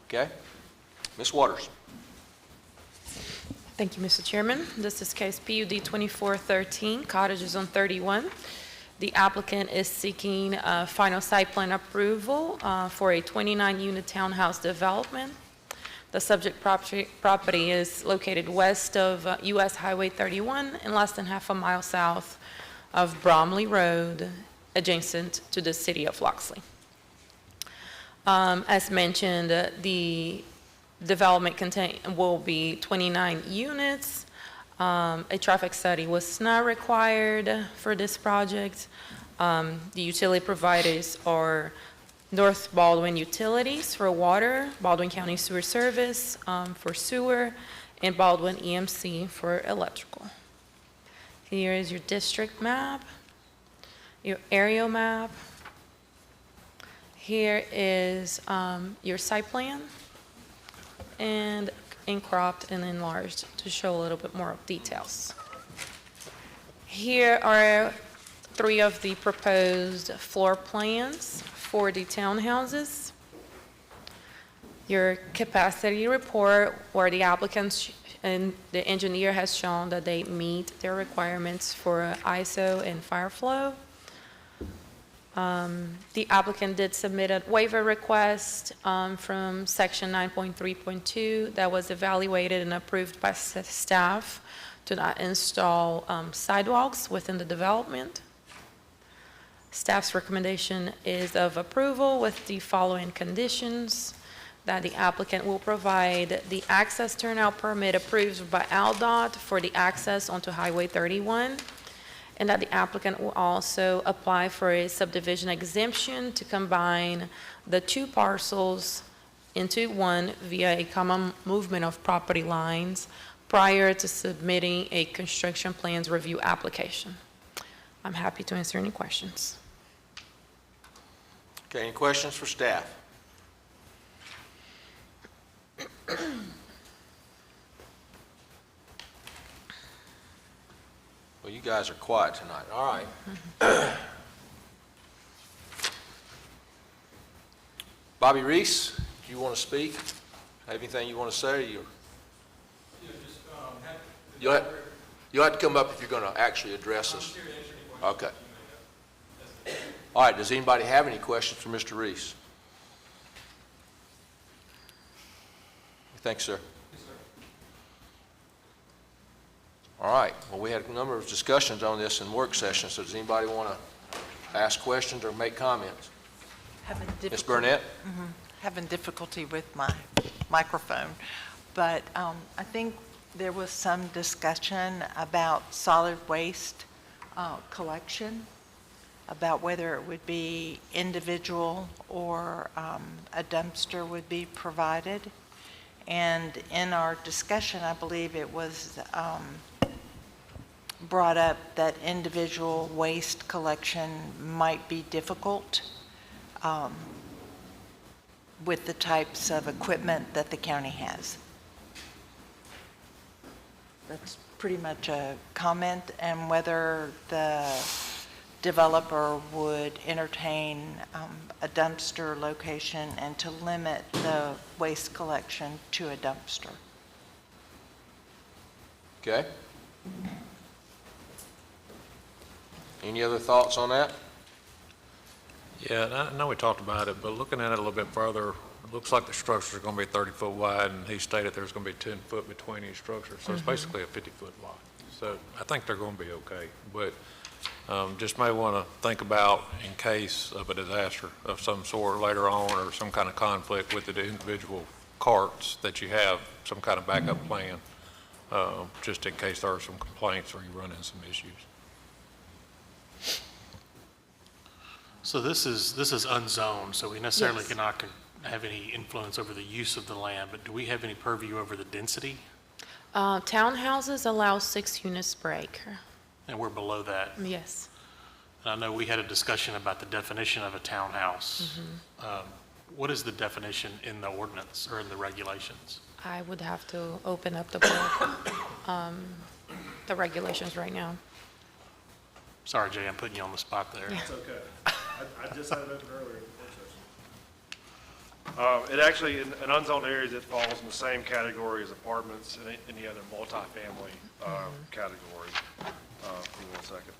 Okay. Ms. Waters. Thank you, Mr. Chairman. This is case PUD 2413, cottages on 31. The applicant is seeking final site plan approval for a 29-unit townhouse development. The subject property is located west of US Highway 31 and less than half a mile south of Bromley Road, adjacent to the city of Loxley. As mentioned, the development will be 29 units. A traffic study was not required for this project. The utility providers are North Baldwin Utilities for water, Baldwin County Sewer Service for sewer, and Baldwin EMC for electrical. Here is your district map, your aerial map. Here is your site plan, and cropped and enlarged to show a little bit more of details. Here are 3 of the proposed floor plans for the townhouses. Your capacity report, where the applicants and the engineer has shown that they meet their requirements for ISO and fire flow. The applicant did submit a waiver request from section 9.3.2 that was evaluated and approved by staff to not install sidewalks within the development. Staff's recommendation is of approval with the following conditions: that the applicant will provide the access turnout permit approved by ALDOT for the access onto Highway 31, and that the applicant will also apply for a subdivision exemption to combine the 2 parcels into one via a common movement of property lines prior to submitting a construction plans review application. I'm happy to answer any questions. Okay, any questions for staff? Well, you guys are quiet tonight. All right. Bobby Reese, do you want to speak? Have anything you want to say? You'll have to come up if you're going to actually address us. Okay. All right, does anybody have any questions for Mr. Reese? Thanks, sir. All right, well, we had a number of discussions on this in work sessions, so does anybody want to ask questions or make comments? Ms. Burnett? Having difficulty with my microphone, but I think there was some discussion about solid waste collection, about whether it would be individual or a dumpster would be provided. And in our discussion, I believe it was brought up that individual waste collection might be difficult with the types of equipment that the county has. That's pretty much a comment, and whether the developer would entertain a dumpster location and to limit the waste collection to a dumpster. Okay. Any other thoughts on that? Yeah, and I know we talked about it, but looking at it a little bit further, it looks like the structures are going to be 30 foot wide, and he stated there's going to be 10 foot between each structure, so it's basically a 50-foot lot. So I think they're going to be okay, but just may want to think about in case of a disaster of some sort later on, or some kind of conflict with the individual carts, that you have some kind of backup plan, just in case there are some complaints or you run into some issues. So this is unzoned, so we necessarily cannot have any influence over the use of the land, but do we have any purview over the density? Townhouses allow 6 units per acre. And we're below that. Yes. And I know we had a discussion about the definition of a townhouse. What is the definition in the ordinance or in the regulations? I would have to open up the book, the regulations right now. Sorry, Jay, I'm putting you on the spot there. It's okay. I just had it open earlier in the work session. It actually, in unzoned areas, it falls in the same category as apartments and any other multifamily category. Give me 1 second.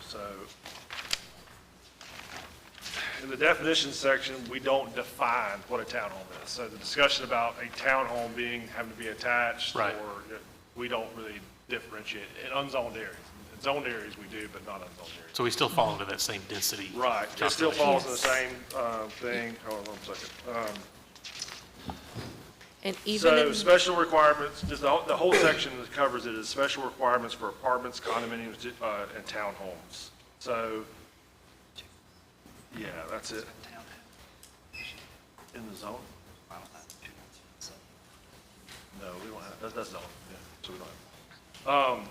So, in the definition section, we don't define what a townhome is. So the discussion about a townhome having to be attached, right, or we don't really differentiate in unzoned areas. In zoned areas we do, but not unzoned areas. So we still fall into that same density. Right. It still falls in the same thing. Hold on 1 second. And even So special requirements, just the whole section that covers it is special requirements for apartments, condominiums, and townhomes. So, yeah, that's it. In the zone? No, we don't have, that's zone, yeah, so we don't have.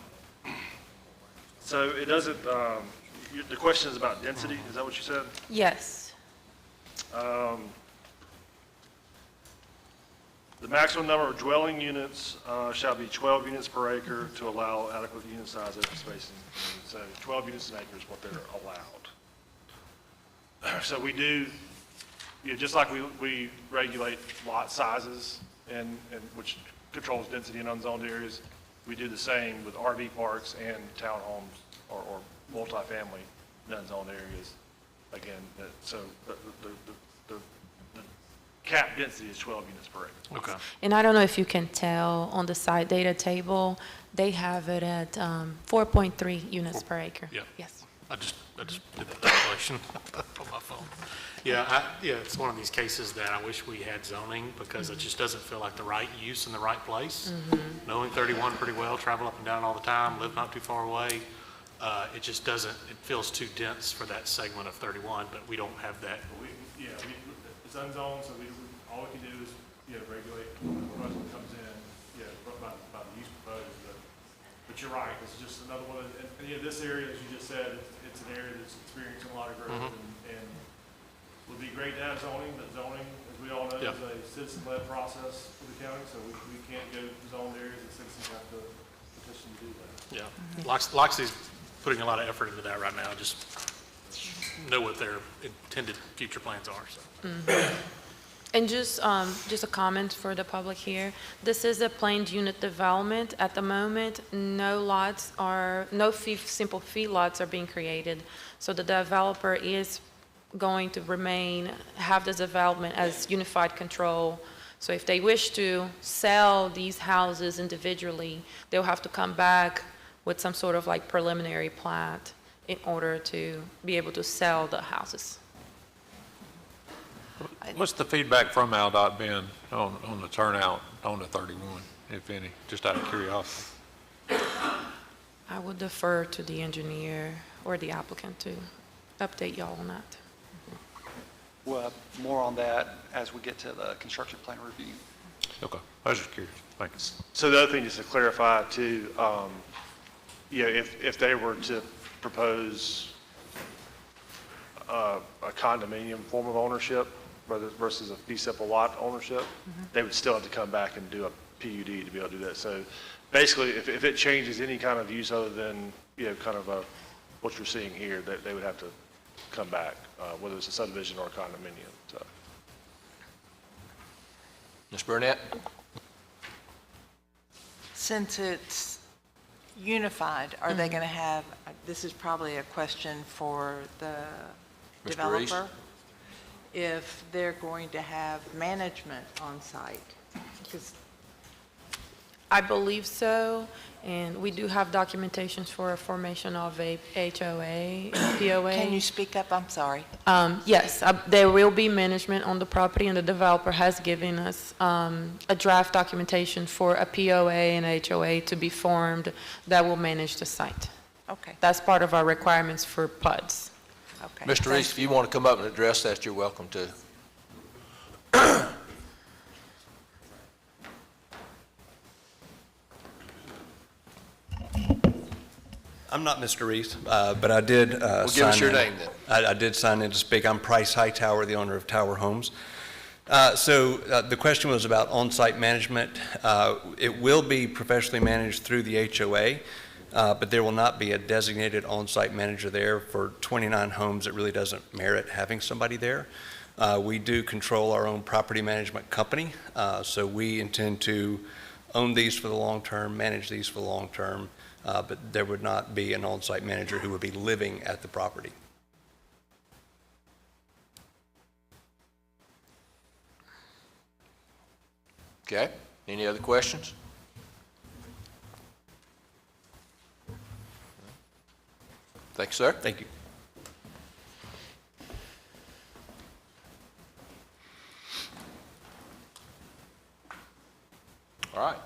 So it doesn't, the question is about density, is that what you said? yes. The maximum number of dwelling units shall be 12 units per acre to allow adequate unit size open spacing. So 12 units an acre is what they're allowed. So we do, just like we regulate lot sizes and which controls density in unzoned areas, we do the same with RV parks and townhomes or multifamily in unzoned areas. Again, so the cap density is 12 units per acre. Okay. And I don't know if you can tell on the site data table, they have it at 4.3 units per acre. Yeah. Yes. I just did that calculation on my phone. Yeah, it's one of these cases that I wish we had zoning because it just doesn't feel like the right use in the right place. Knowing 31 pretty well, travel up and down all the time, live not too far away, it just doesn't, it feels too dense for that segment of 31, but we don't have that. It's unzoned, so all we can do is, regulate what comes in, by the use proposed. But you're right, it's just another one, and this area, as you just said, it's an area that's experiencing a lot of growth, and would be great to have zoning, but zoning, as we all know, is a citizen-led process for the county, so we can't go to zoned areas, and citizens have to petition to do that. Yeah, Loxley's putting a lot of effort into that right now, just know what their intended future plans are, so. And just a comment for the public here. This is a planned unit development. At the moment, no simple fee lots are being created. So the developer is going to have this development as unified control. So if they wish to sell these houses individually, they'll have to come back with some sort of like preliminary plat in order to be able to sell the houses. What's the feedback from AlDOT been on the turnout on the 31, if any, just out of curiosity? I would defer to the engineer or the applicant to update y'all on that. We'll have more on that as we get to the construction plan review. Okay, I was just curious. Thanks. So the other thing, just to clarify too, if they were to propose a condominium form of ownership versus a fee simple lot ownership, they would still have to come back and do a PUD to be able to do that. So basically, if it changes any kind of use other than, kind of what you're seeing here, they would have to come back, whether it's a subdivision or a condominium, so. Ms. Burnett? Since it's unified, are they going to have, this is probably a question for the Mr. Reese? developer, if they're going to have management on site? Because I believe so, and we do have documentations for a formation of a HOA and POA. Can you speak up? I'm sorry. Yes, there will be management on the property, and the developer has given us a draft documentation for a POA and HOA to be formed that will manage the site. Okay. That's part of our requirements for PUDs. Okay. Mr. Reese, if you want to come up and address that, you're welcome to. I'm not Mr. Reese, but I did Well, give us your name then. I did sign in to speak. I'm Price Hightower, the owner of Tower Homes. The question was about on-site management. It will be professionally managed through the HOA, but there will not be a designated on-site manager there. For 29 homes, it really doesn't merit having somebody there. We do control our own property management company, so we intend to own these for the long term, manage these for the long term, but there would not be an on-site manager who would be living at the property. Okay, any other questions? Thank you, sir. Thank you. All right.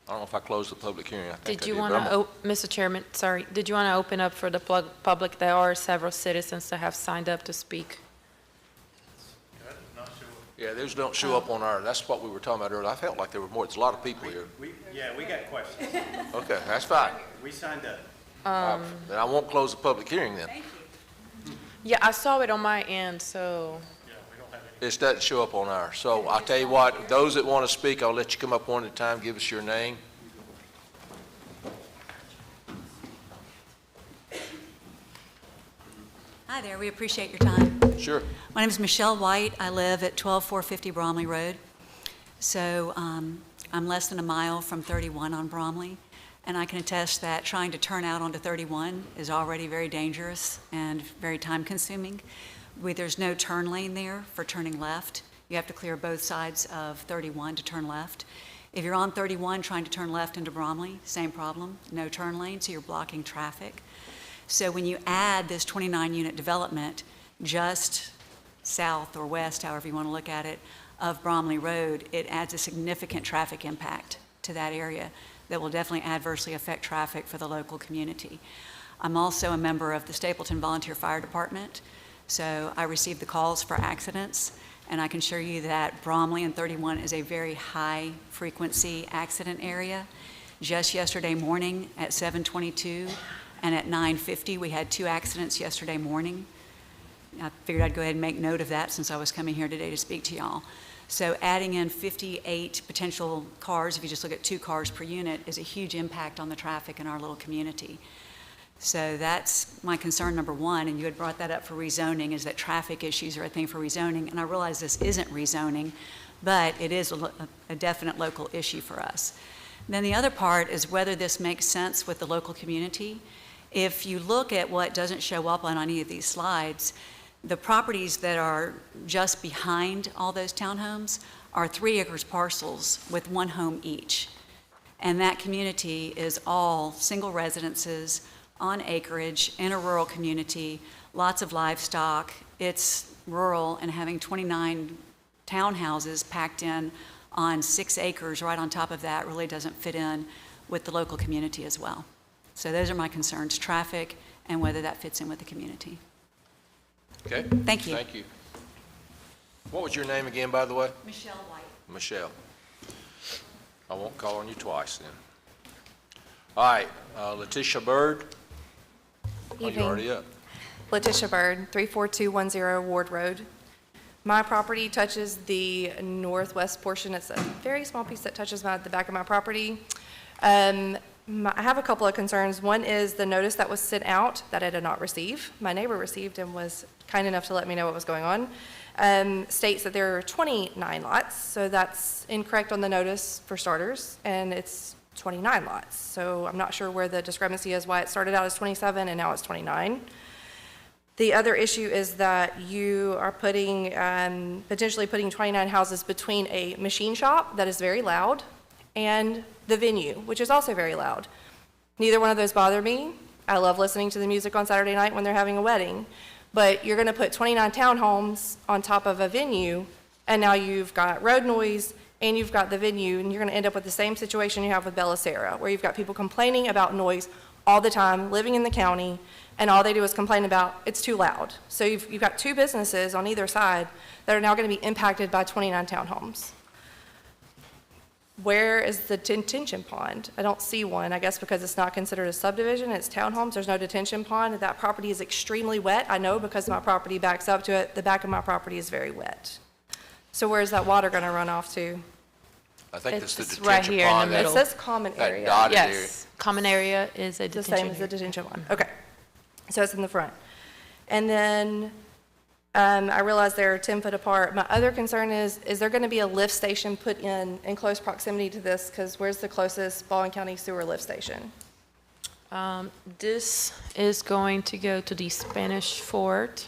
I don't know if I closed the public hearing. I think Did I you did, want but I'm- to, Mr. Chairman, sorry, did you want to open up for the public? There are several citizens that have signed up to speak. Yeah, those don't show up on our, that's what we were talking about earlier. I felt like there were more, there's a lot of people here. Yeah, we got questions. Okay, that's fine. We signed up. Then I won't close the public hearing then. Yeah, I saw it on my end, so. It doesn't show up on ours. So I'll tell you what, those that want to speak, I'll let you come up one at a time, give us your name. Hi there, we appreciate your time. Sure. My name is Michelle White. I live at 12450 Bromley Road. So I'm less than a mile from 31 on Bromley, and I can attest that trying to turn out onto 31 is already very dangerous and very time-consuming. There's no turn lane there for turning left. You have to clear both sides of 31 to turn left. If you're on 31 trying to turn left into Bromley, same problem, no turn lane, so you're blocking traffic. So when you add this 29-unit development just south or west, however you want to look at it, of Bromley Road, it adds a significant traffic impact to that area that will definitely adversely affect traffic for the local community. I'm also a member of the Stapleton Volunteer Fire Department, so I receive the calls for accidents, and I can assure you that Bromley and 31 is a very high-frequency accident area. Just yesterday morning at 7:22 and at 9:50, we had 2 accidents yesterday morning. I figured I'd go ahead and make note of that since I was coming here today to speak to y'all. So adding in 58 potential cars, if you just look at 2 cars per unit, is a huge impact on the traffic in our little community. So that's my concern number one, and you had brought that up for rezoning, is that traffic issues are a thing for rezoning, and I realize this isn't rezoning, but it is a definite local issue for us. Then the other part is whether this makes sense with the local community. If you look at what doesn't show up on any of these slides, the properties that are just behind all those townhomes are 3 acres parcels with 1 home each. And that community is all single residences on acreage in a rural community, lots of livestock. It's rural, and having 29 townhouses packed in on 6 acres right on top of that really doesn't fit in with the local community as well. So those are my concerns, traffic and whether that fits in with the community. Okay? Thank you. Thank you. What was your name again, by the way? Michelle White. Michelle. I won't call on you twice then. All right, Letitia Bird. Oh, you're Evening. already up. Letitia Bird, 34210 Ward Road. My property touches the northwest portion. It's a very small piece that touches the back of my property. I have a couple of concerns. One is the notice that was sent out that I did not receive. My neighbor received and was kind enough to let me know what was going on. States that there are 29 lots, so that's incorrect on the notice for starters, and it's 29 lots. So I'm not sure where the discrepancy is, why it started out as 27 and now it's 29. The other issue is that you are putting, potentially putting 29 houses between a machine shop that is very loud and the venue, which is also very loud. Neither one of those bother me. I love listening to the music on Saturday night when they're having a wedding. But you're going to put 29 townhomes on top of a venue, and now you've got road noise and you've got the venue, and you're going to end up with the same situation you have with Bellicera, where you've got people complaining about noise all the time, living in the county, and all they do is complain about it's too loud. So you've got 2 businesses on either side that are now going to be impacted by 29 townhomes. Where is the detention pond? I don't see one. I guess because it's not considered a subdivision, it's townhomes, there's no detention pond. That property is extremely wet. I know because my property backs up to it. The back of my property is very wet. So where's that water going to run off to? I think it's the It's right detention here in the pond. middle. It says common that area. dotted area. Yes, common area is a The detention same as the area. detention pond. Okay. So it's in the front. And then I realize they're 10 foot apart. My other concern is there going to be a lift station put in close proximity to this? Because where's the closest Baldwin County sewer lift station? This is going to go to the Spanish Fort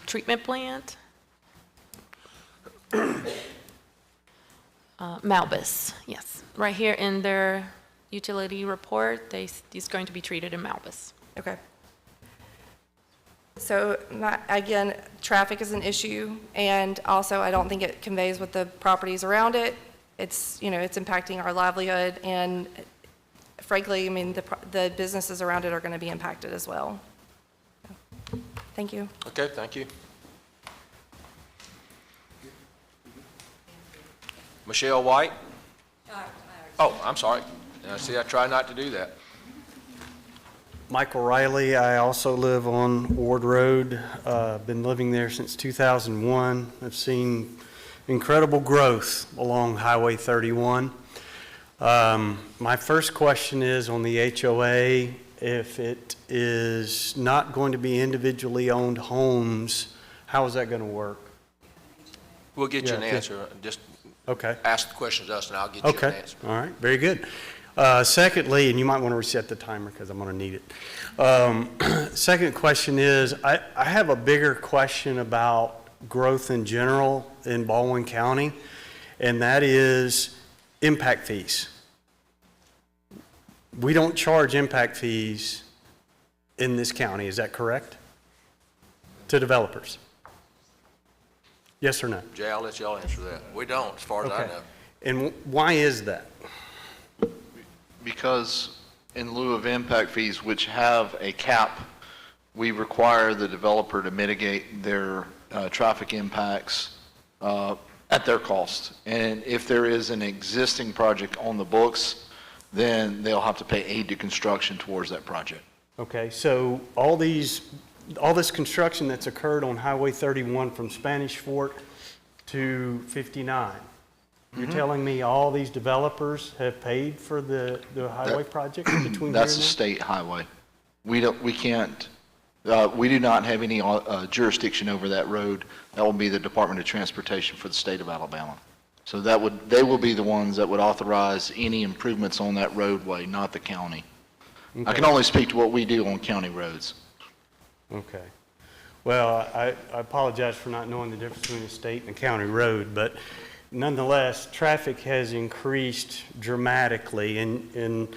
treatment plant. Malbus, yes. Right here in their utility report, it's going to be treated in Malbus. Okay. So again, traffic is an issue, and also I don't think it conveys with the properties around it. It's, it's impacting our livelihood, and frankly, I mean, the businesses around it are going to be impacted as well. Thank you. Okay, thank you. Michelle White? Oh, I'm sorry. See, I try not to do that. Michael Riley. I also live on Ward Road. Been living there since 2001. I've seen incredible growth along Highway 31. My first question is on the HOA, if it is not going to be individually owned homes, how is that going to work? We'll get you an Yeah, answer. Just Okay. ask the questions to us, and I'll get you an Okay, answer. all right, very good. Secondly, and you might want to reset the timer because I'm going to need it. Second question is, I have a bigger question about growth in general in Baldwin County, and that is impact fees. We don't charge impact fees in this county, is that correct? To developers? Yes or no? Jay, I'll let y'all answer that. We don't, as far as I Okay. know. And why is that? Because in lieu of impact fees, which have a cap, we require the developer to mitigate their traffic impacts at their cost. And if there is an existing project on the books, then they'll have to pay aid to construction towards that project. Okay, so all this construction that's occurred on Highway 31 from Spanish Fort to 59, you're telling me all these developers have paid for the highway project between here and That's a there? state highway. We do not have any jurisdiction over that road. That will be the Department of Transportation for the state of Alabama. So they will be the ones that would authorize any improvements on that roadway, not the county. I can only speak to what we do on county roads. Okay. Well, I apologize for not knowing the difference between a state and a county road, but nonetheless, traffic has increased dramatically. And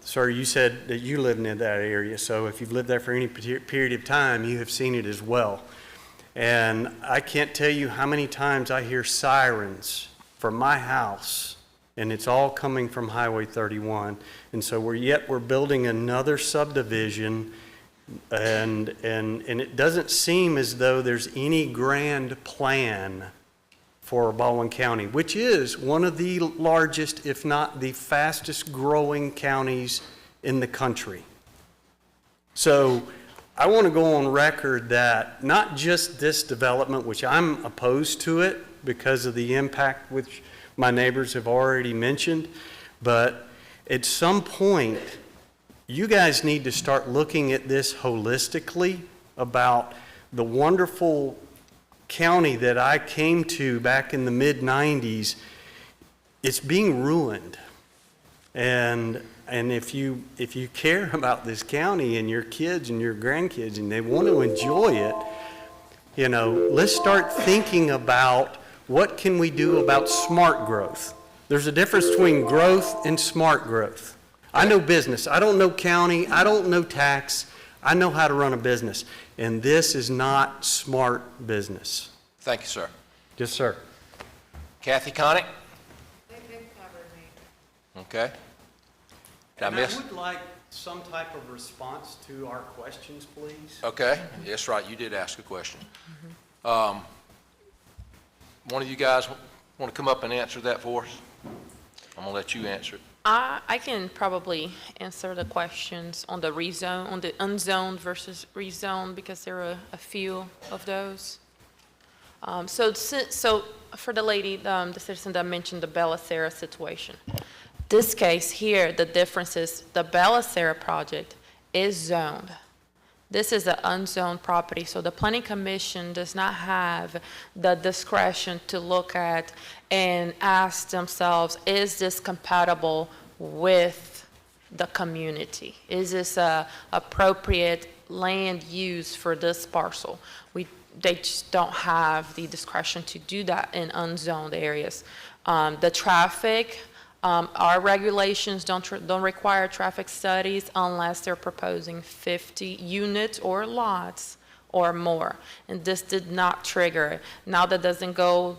sir, you said that you live in that area, so if you've lived there for any period of time, you have seen it as well. And I can't tell you how many times I hear sirens from my house, and it's all coming from Highway 31. And so we're building another subdivision, and it doesn't seem as though there's any grand plan for Baldwin County, which is one of the largest, if not the fastest growing counties in the country. So I want to go on record that not just this development, which I'm opposed to it because of the impact which my neighbors have already mentioned, but at some point, you guys need to start looking at this holistically about the wonderful county that I came to back in the mid-90s. It's being ruined. And if you care about this county and your kids and your grandkids and they want to enjoy it, let's start thinking about what can we do about smart growth. There's a difference between growth and smart growth. I know business. I don't know county. I don't know tax. I know how to run a business. And this is not smart business. Thank you, sir. Yes, sir. Kathy Connick? Okay. Did I miss? I would like some type of response to our questions, please. Okay, yes, right, you did ask a question. One of you guys want to come up and answer that for us? I'm gonna let you answer it. I can probably answer the questions on the rezone, on the unzoned versus rezoned, because there are a few of those. So for the lady, the citizen that mentioned the Belisara situation, this case here, the difference is the Belisara project is zoned. This is an unzoned property, so the Planning Commission does not have the discretion to look at and ask themselves, is this compatible with the community? Is this a appropriate land use for this parcel? They just don't have the discretion to do that in unzoned areas. The traffic, our regulations don't require traffic studies unless they're proposing 50 units or lots or more. And this did not trigger it. Now that doesn't go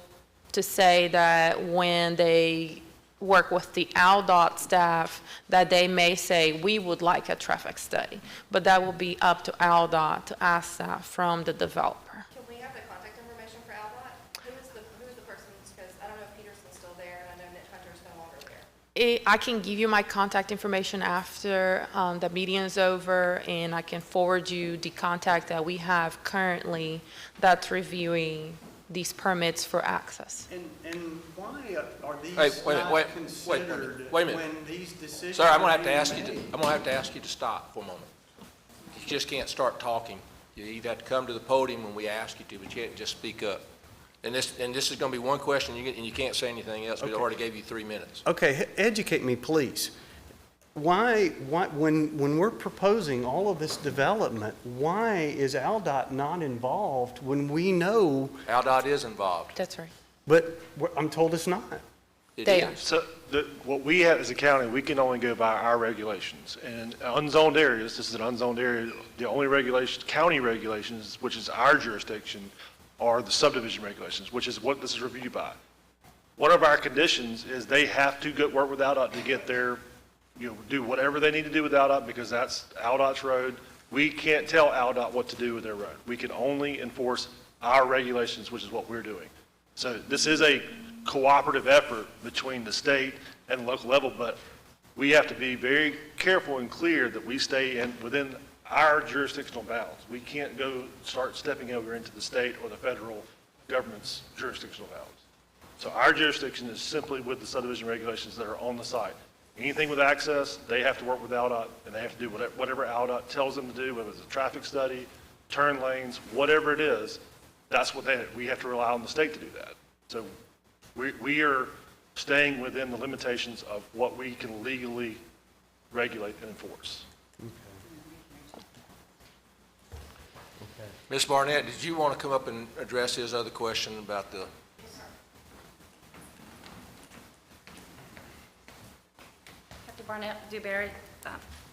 to say that when they work with the ALDOT staff that they may say, we would like a traffic study. But that will be up to ALDOT to ask that from the developer. Can we have the contact information for ALDOT? Who is the person, because I don't know if Peterson's still there, and I know Nick Hunter's no longer there. I can give you my contact information after the meeting is over, and I can forward you the contact that we have currently that's reviewing these permits for access. And why are these Hey, wait a not minute, considered wait a minute. when these decisions? Sir, I'm gonna are have to being ask you made? I'm gonna have to ask you to stop for a moment. You just can't start talking. You either have to come to the podium when we ask you to, but you can't just speak up. And this is gonna be one question, and you can't say anything else. We Okay. already gave you 3 minutes. Okay, educate me, please. Why, when we're proposing all of this development, why is AlDOT not involved when we know, AlDOT is involved. That's right. but I'm told it's not? It They is. So what we have as a county, we can only go by our regulations. And unzoned areas, this is an unzoned area, the only regulations, county regulations, which is our jurisdiction, are the subdivision regulations, which is what this is reviewed by. One of our conditions is they have to go work with AlDOT to get their, do whatever they need to do with AlDOT, because that's AlDOT's road. We can't tell AlDOT what to do with their road. We can only enforce our regulations, which is what we're doing. So this is a cooperative effort between the state and the local level, but we have to be very careful and clear that we stay within our jurisdictional bounds. We can't go start stepping over into the state or the federal government's jurisdictional bounds. So our jurisdiction is simply with the subdivision regulations that are on the site. Anything with access, they have to work with AlDOT, and they have to do whatever AlDOT tells them to do, whether it's a traffic study, turn lanes, whatever it is, that's what we have to rely on the state to do that. So we are staying within the limitations of what we can legally regulate and enforce. Ms. Barnett, did you want to come up and address his other question about the? Dr. Barnett, Dewberry,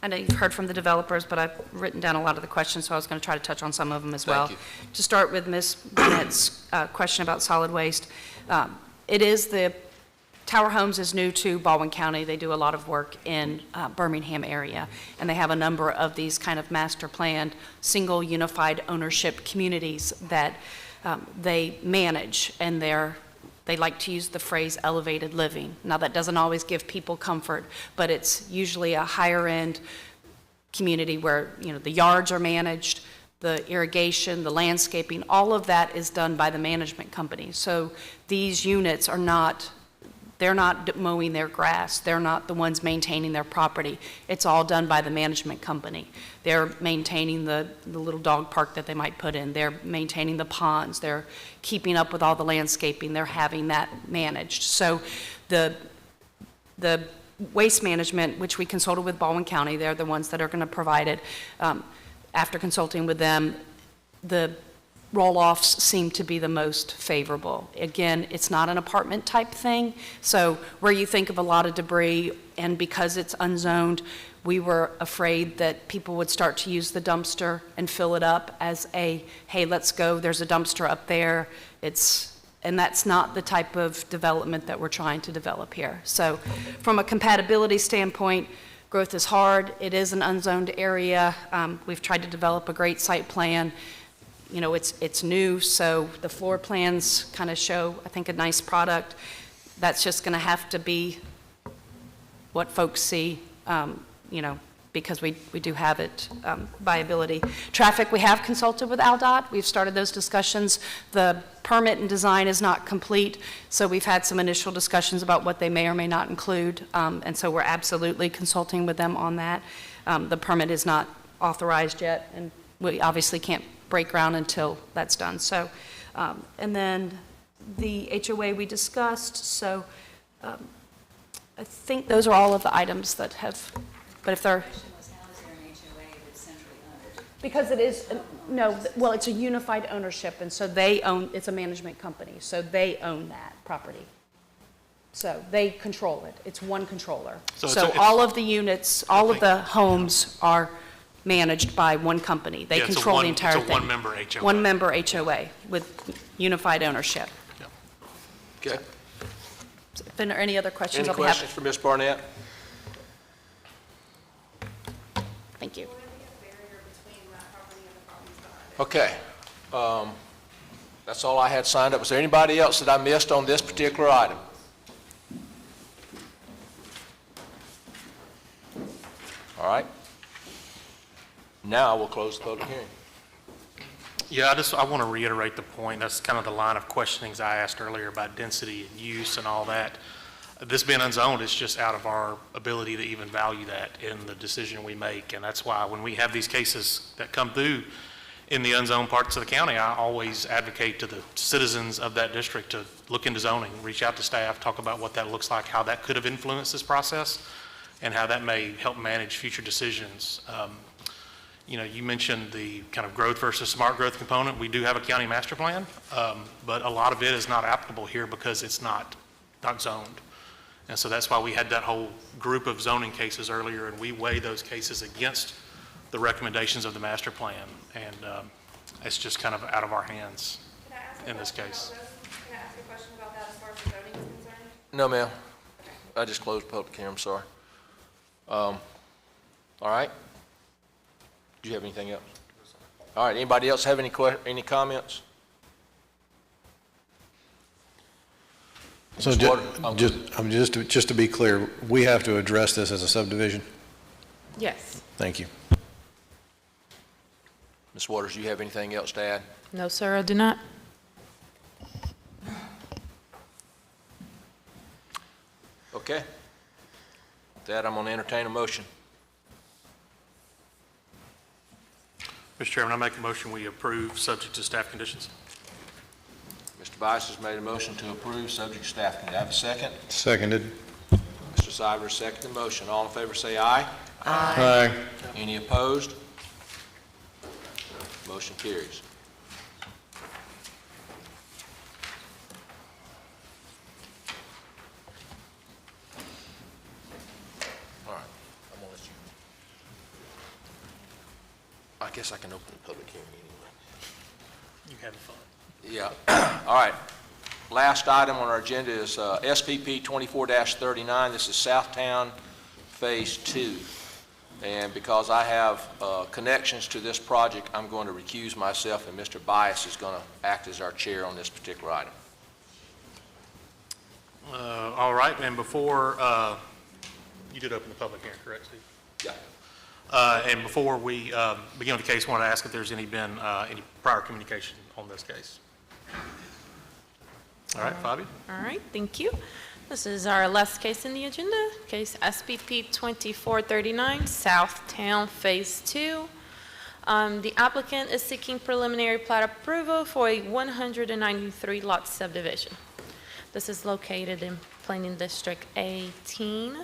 I know you've heard from the developers, but I've written down a lot of the questions, so I was going to try to touch on some of them as well. Thank you. To start with Ms. Barnett's question about solid waste, it is the Tower Homes is new to Baldwin County. They do a lot of work in Birmingham area, and they have a number of these kind of master planned, single unified ownership communities that they manage, and they like to use the phrase elevated living. Now, that doesn't always give people comfort, but it's usually a higher end community where, the yards are managed, the irrigation, the landscaping, all of that is done by the management company. So these units they're not mowing their grass. They're not the ones maintaining their property. It's all done by the management company. They're maintaining the little dog park that they might put in. They're maintaining the ponds. They're keeping up with all the landscaping. They're having that managed. So the waste management, which we consulted with Baldwin County, they're the ones that are going to provide it. After consulting with them, the roll-offs seem to be the most favorable. Again, it's not an apartment type thing, so where you think of a lot of debris, and because it's unzoned, we were afraid that people would start to use the dumpster and fill it up as hey, let's go, there's a dumpster up there. And that's not the type of development that we're trying to develop here. So from a compatibility standpoint, growth is hard. It is an unzoned area. We've tried to develop a great site plan. It's new, so the floor plans kind of show, I think, a nice product. That's just going to have to be what folks see, because we do have it, viability. Traffic, we have consulted with AlDOT. We've started those discussions. The permit and design is not complete, so we've had some initial discussions about what they may or may not include, and so we're absolutely consulting with them on that. The permit is not authorized yet, and we obviously can't break ground until that's done. So, and then the HOA we discussed, so I think those are all of the items that have, but if they're... Because it is, well, it's a unified ownership, and so they own, it's a management company, so they own that property. So they control it. It's one controller. So all of the units, all of the homes are managed by one company. They control the entire thing. It's a one-member HOA. One-member HOA with unified ownership. Okay. If there are any other questions, Any I'll be happy. questions for Ms. Barnett? Thank you. Okay. That's all I had signed up. Was there anybody else that I missed on this particular item? right. Now we'll close the public hearing. Yeah, I want to reiterate the point. That's kind of the line of questionings I asked earlier about density and use and all that. This being unzoned, it's just out of our ability to even value that in the decision we make. And that's why when we have these cases that come through in the unzoned parts of the county, I always advocate to the citizens of that district to look into zoning, reach out to staff, talk about what that looks like, how that could have influenced this process, and how that may help manage future decisions. You know, you mentioned the kind of growth versus smart growth component. We do have a county master plan, but a lot of it is not applicable here because it's not zoned. And so that's why we had that whole group of zoning cases earlier, and we weigh those cases against the recommendations of the master plan. And it's just kind of out of our hands in this case. Can I ask a question about that as far as the zoning is concerned? No, ma'am. I just closed the public hearing, I'm sorry. All right. Do you have anything else? All right, anybody else have any comments? So Ms. Waters, just to be clear, we have to address this as a subdivision? Yes. Thank you. Ms. Waters, do you have anything else to add? No, sir, I do not. Okay. With that, I'm going to entertain a motion. Mr. Chairman, I make a motion we approve subject to staff conditions. Mr. Bias has made a motion to approve, subject to staff. Can I have a second? Seconded. Mr. Cybers, second the motion. All in favor say aye. Aye. Any opposed? Motion carries. All right, I'm going to let you. I guess I can open the public hearing anyway. You having fun? Yeah. All right. Last item on our agenda is SPP 24-39. This is Southtown Phase 2. And because I have connections to this project, I'm going to recuse myself, and Mr. Bias is going to act as our chair on this particular item. All right, and before, you did open the public hearing, correct, Steve? Yeah. And before we begin with the case, I want to ask if there's been any prior communication on this case. All right, Fabi? All right, thank you. This is our last case in the agenda, case SPP 2439, Southtown Phase 2. The applicant is seeking preliminary plat approval for a 193-lot subdivision. This is located in Planning District 18.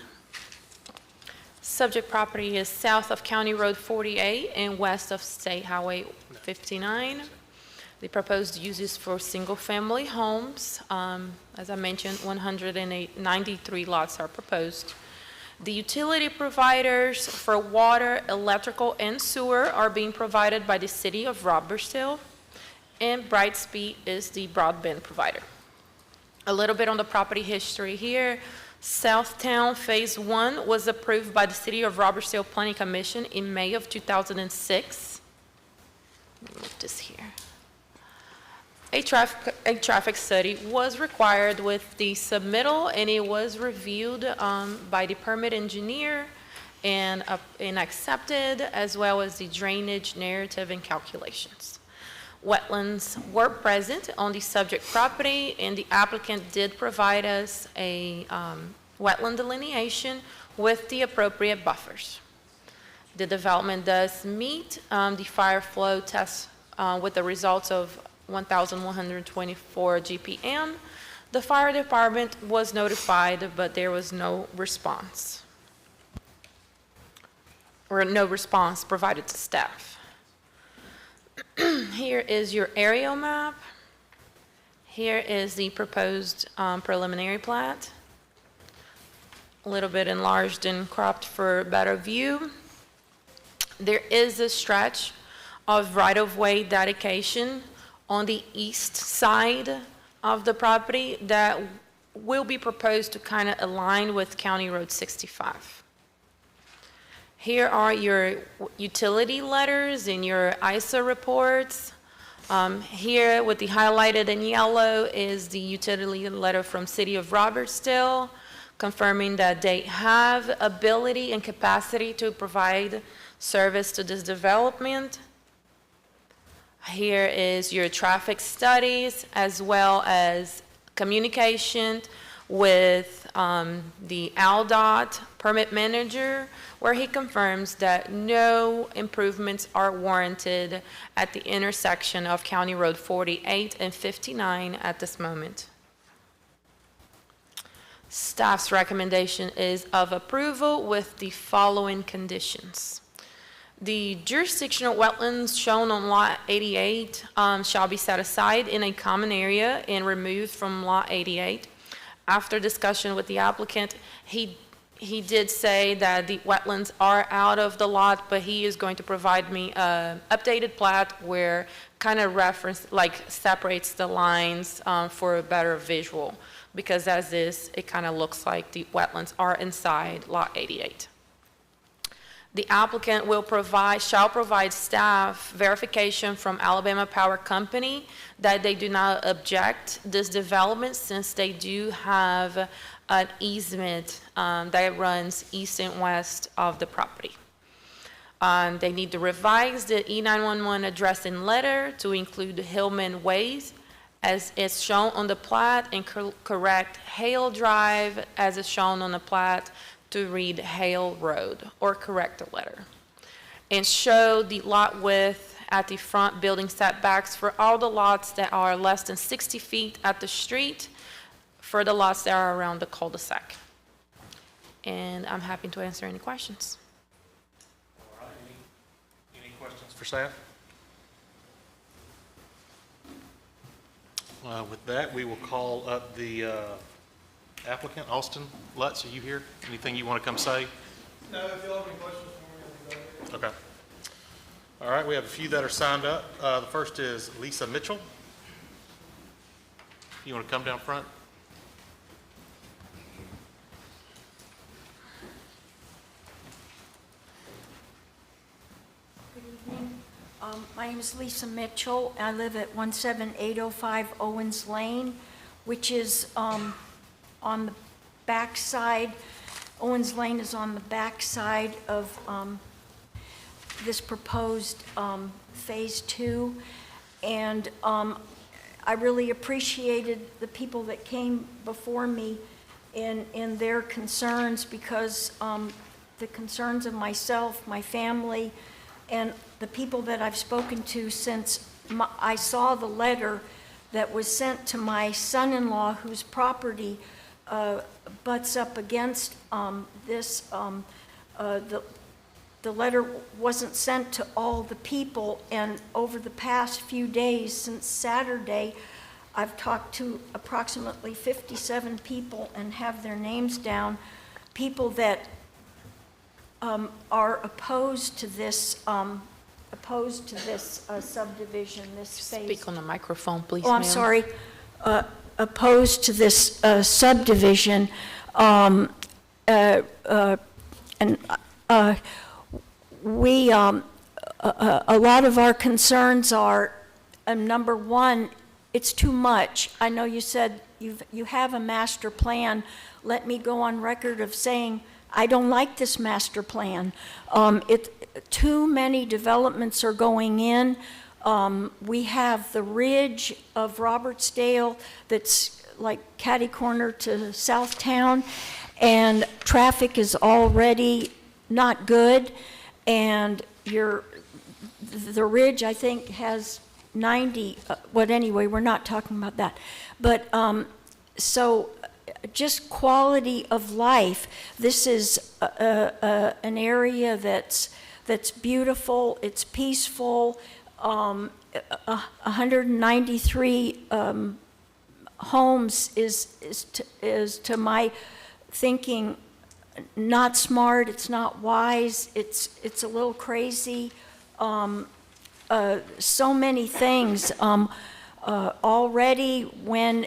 Subject property is south of County Road 48 and west of State Highway 59. The proposed uses for single-family homes. As I mentioned, 193 lots are proposed. The utility providers for water, electrical, and sewer are being provided by the city of Robertsdale, and Brightspeed is the broadband provider. A little bit on the property history here. Southtown Phase 1 was approved by the city of Robertsdale Planning Commission in May of 2006. Let me move this here. A traffic study was required with the submittal, and it was reviewed by the permit engineer and accepted, as well as the drainage narrative and calculations. Wetlands were present on the subject property, and the applicant did provide us a wetland delineation with the appropriate buffers. The development does meet the fire flow test with the results of 1,124 GPM. The fire department was notified, but there was no response, or no response provided to staff. Here is your aerial map. Here is the proposed preliminary plat. A little bit enlarged and cropped for better view. There is a stretch of right-of-way dedication on the east side of the property that will be proposed to kind of align with County Road 65. Here are your utility letters and your ISO reports. Here with the highlighted in yellow is the utility letter from City of Robertsdale, confirming that they have ability and capacity to provide service to this development. Here is your traffic studies as well as communication with the ALDOT permit manager, where he confirms that no improvements are warranted at the intersection of County Road 48 and 59 at this moment. Staff's recommendation is of approval with the following conditions. The jurisdictional wetlands shown on Lot 88 shall be set aside in a common area and removed from Lot 88. After discussion with the applicant, he did say that the wetlands are out of the lot, but he is going to provide me an updated plat where kind of separates the lines for a better visual, because as is, it kind of looks like the wetlands are inside Lot 88. The applicant shall provide staff verification from Alabama Power Company that they do not object this development, since they do have an easement that runs east and west of the property. They need to revise the E911 address and letter to include Hillman Ways as is shown on the plat, and correct Hale Drive as is shown on the plat to read Hale Road, or correct the letter. And show the lot width at the front building setbacks for all the lots that are less than 60 feet at the street, for the lots that are around the cul-de-sac. And I'm happy to answer any questions. All right, any questions for staff? With that, we will call up the applicant. Austin Lutz, are you here? Anything you want to come say? No, if you have any questions for me, Okay. All right, we have a few that are signed up. The first is Lisa Mitchell. You want to come down front? Good evening. My name is Lisa Mitchell. I live at 17805 Owens Lane, which is on the back side. Owens Lane is on the back side of this proposed Phase 2. And I really appreciated the people that came before me in their concerns, because the concerns of myself, my family, and the people that I've spoken to since I saw the letter that was sent to my son-in-law, whose property butts up against this. The letter wasn't sent to all the people, and over the past few days, since Saturday, I've talked to approximately 57 people and have their names down, people that are opposed to this subdivision, this phase. Speak on the microphone, please, Oh, I'm ma'am. sorry. Opposed to this subdivision. And we, a lot of our concerns are, number one, it's too much. I know you said you have a master plan. Let me go on record of saying I don't like this master plan. Too many developments are going in. We have the ridge of Robertsdale that's like catty corner to Southtown, and traffic is already not good. And the ridge, I think, has 90, but anyway, we're not talking about that. But so just quality of life. This is an area that's beautiful, it's peaceful. 193 homes is to my thinking not smart, it's not wise, it's a little crazy. So many things. Already when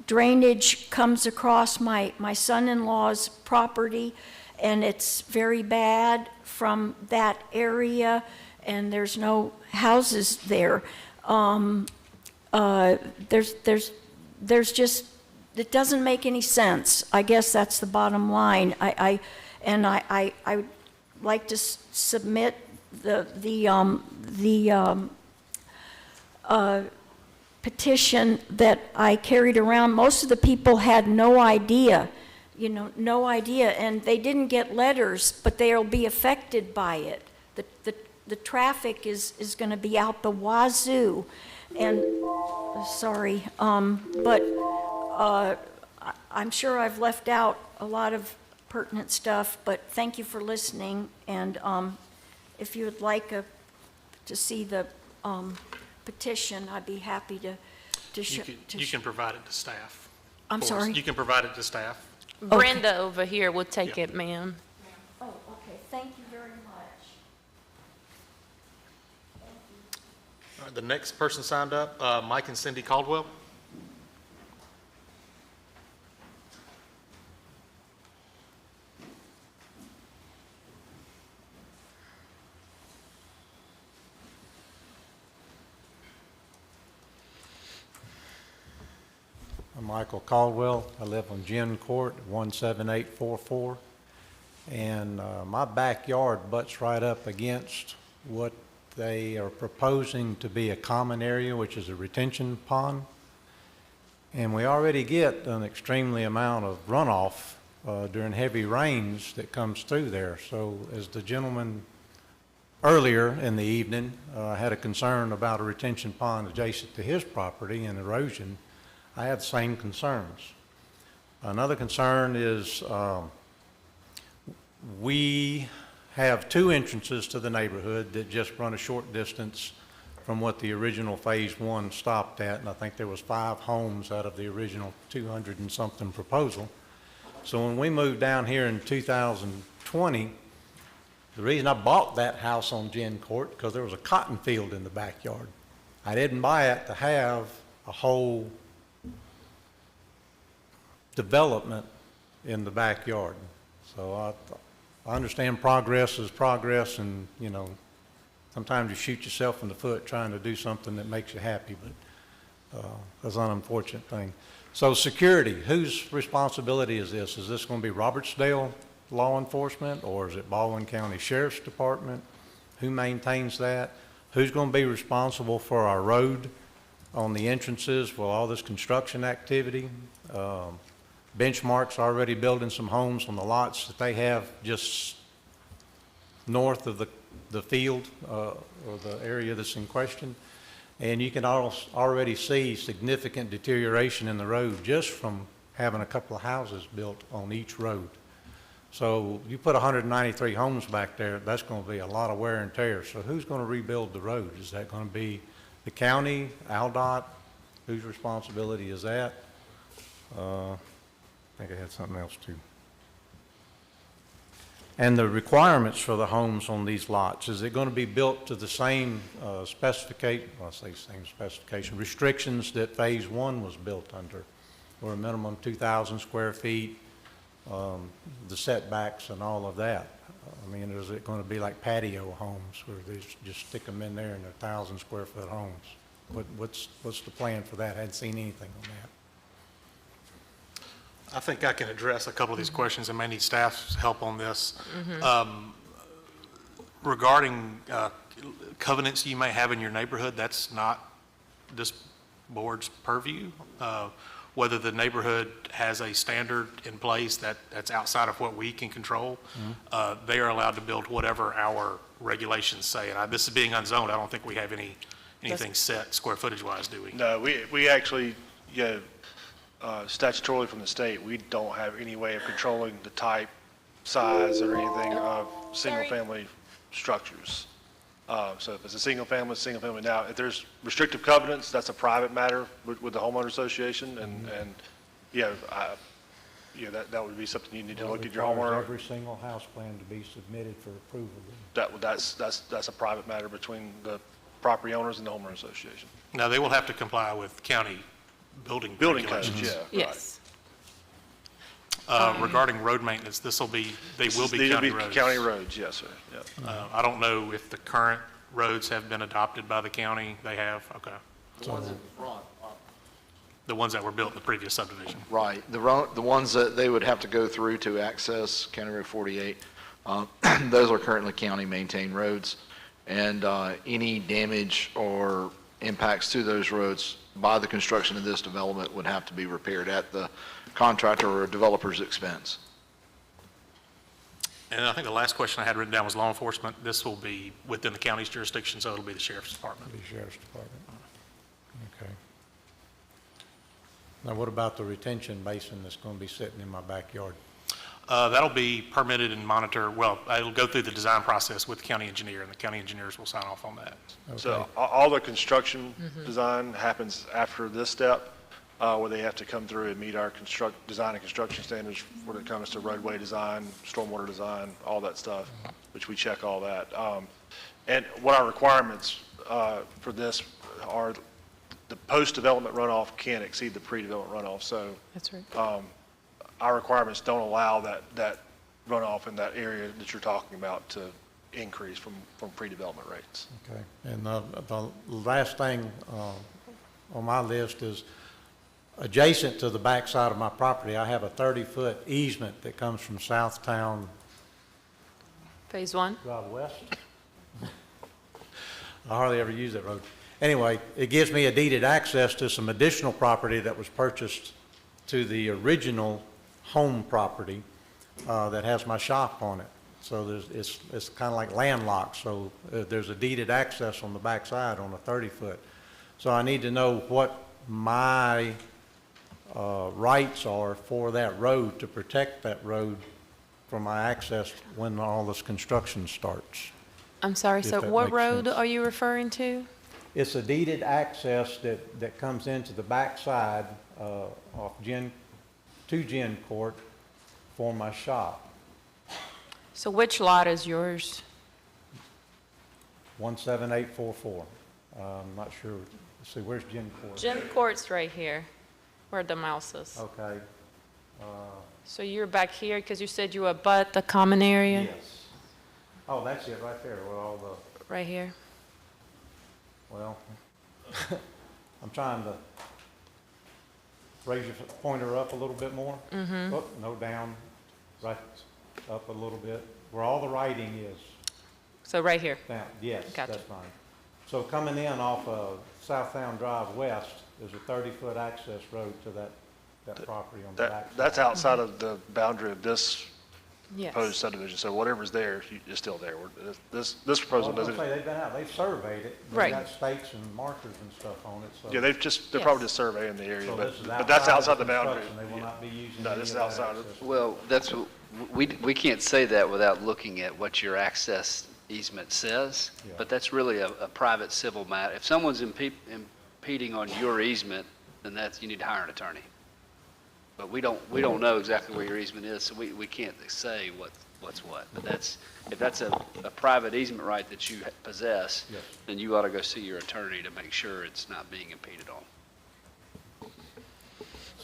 drainage comes across my son-in-law's property, and it's very bad from that area, and there's no houses there. There's just it doesn't make any sense. I guess that's the bottom line. I would like to submit the petition that I carried around. Most of the people had no idea, no idea, and they didn't get letters, but they'll be affected by it. The traffic is going to be out the wazoo, and, sorry, but I'm sure I've left out a lot of pertinent stuff, but thank you for listening, and if you would like to see the petition, I'd be happy to You can provide it to staff. I'm for us. sorry? You can provide it to staff. Brenda over here will take it, ma'am. Oh, okay, thank you very much. All right, the next person signed up, Mike and Cindy Caldwell. I'm Michael Caldwell. I live on Gin Court, 17844. And my backyard butts right up against what they are proposing to be a common area, which is a retention pond. And we already get an extremely amount of runoff during heavy rains that comes through there. So as the gentleman earlier in the evening had a concern about a retention pond adjacent to his property and erosion, I have the same concerns. Another concern is we have two entrances to the neighborhood that just run a short distance from what the original phase one stopped at, and I think there was 5 homes out of the original 200 and something proposal. So when we moved down here in 2020, the reason I bought that house on Gin Court, because there was a cotton field in the backyard. I didn't buy it to have a whole development in the backyard. So I understand progress is progress, and sometimes you shoot yourself in the foot trying to do something that makes you happy, but that's an unfortunate thing. So security, whose responsibility is this? Is this going to be Robertsdale Law Enforcement, or is it Baldwin County Sheriff's Department? Who maintains that? Who's going to be responsible for our road on the entrances for all this construction activity? Benchmark's already building some homes on the lots that they have just north of the field or the area that's in question. And you can already see significant deterioration in the road just from having a couple of houses built on each road. So you put 193 homes back there, that's going to be a lot of wear and tear. So who's going to rebuild the road? Is that going to be the county, ALDOT? Whose responsibility is that? I think I had something else too. And the requirements for the homes on these lots, is it going to be built to the same restrictions that phase one was built under, or a minimum 2,000 square feet, the setbacks and all of that? I mean, is it going to be like patio homes where they just stick them in there and they're 1,000 square foot homes? What's the plan for that? I hadn't seen anything on that. I think I can address a couple of these questions and may need staff's help on this. Regarding covenants you may have in your neighborhood, that's not this board's purview. Whether the neighborhood has a standard in place that's outside of what we can control, they are allowed to build whatever our regulations say. And this is being unzoned, I don't think we have anything set square footage wise, do we? No, we actually, statutorily from the state, we don't have any way of controlling the type, size, or anything of single-family structures. So if it's a single family, it's single family. Now, if there's restrictive covenants, that's a private matter with the homeowner association, and that would be something you need to look at your homeowner. Every single house plan to be submitted for approval. That's a private matter between the property owners and the homeowner association. Now, they will have to comply with county building codes, regulations. yeah. Yes. Regarding road maintenance, they will be county roads. County roads, yes, sir. Yep. I don't know if the current roads have been adopted by the county. They have? Okay. The ones in front, the ones that were built in the previous subdivision. Right. The ones that they would have to go through to access County Road 48, those are currently county-maintained roads, and any damage or impacts to those roads by the construction of this development would have to be repaired at the contractor or developer's expense. And I think the last question I had written down was law enforcement. This will be within the county's jurisdiction, so it'll be the sheriff's department. The Sheriff's Department. Okay. Now, what about the retention basin that's going to be sitting in my backyard? That'll be permitted and monitored, well, it'll go through the design process with the county engineer, and the county engineers will sign off on that. So all the construction design happens after this step, where they have to come through and meet our design and construction standards when it comes to roadway design, stormwater design, all that stuff, which we check all that. And what our requirements for this are, the post-development runoff can't exceed the pre-development runoff. So That's right. our requirements don't allow that runoff in that area that you're talking about to increase from pre-development rates. Okay. And the last thing on my list is, adjacent to the backside of my property, I have a 30-foot easement that comes from Southtown Phase 1? Drive West. I hardly ever use that road. Anyway, it gives me a deeded access to some additional property that was purchased to the original home property that has my shop on it. So it's kind of like landlocked, so there's a deeded access on the backside on a 30-foot. So I need to know what my rights are for that road, to protect that road for my access when all this construction starts. I'm sorry, If so that what makes road sense. are you referring to? It's a deeded access that comes into the backside off to Gin Court for my shop. So which lot is yours? 17844. I'm not sure. Let's see, where's Gin Court? Gym Court's right here, where the mouse is. Okay. So you're back here because you said you abut the common area? Yes. Oh, that's it right there where all the, Right here. well, I'm trying to raise your pointer up a little bit more. Mm-hmm. Oh, no, down, right up a little bit, where all the writing is. So right here. Down, yes, Gotcha. that's fine. So coming in off of Southtown Drive West, there's a 30-foot access road to that property on the back. That's outside of the boundary of this Yes. proposed subdivision. So whatever's there is still there. This proposal Well, I was doesn't. gonna say, they've been out, they've surveyed it. Right. They've got stakes and markers and stuff on it, so. Yeah, they're probably just surveying the area, So this is but that's outside the boundary. construction. They will not be using No, any this of is that outside of. access. Well, we can't say that without looking at what your access easement says, Yeah. but that's really a private civil matter. If someone's impeding on your easement, then you need to hire an attorney. But we don't know exactly where your easement is, so we can't say what's what. But if that's a private easement right that you possess, Yes. then you ought to go see your attorney to make sure it's not being impeded on.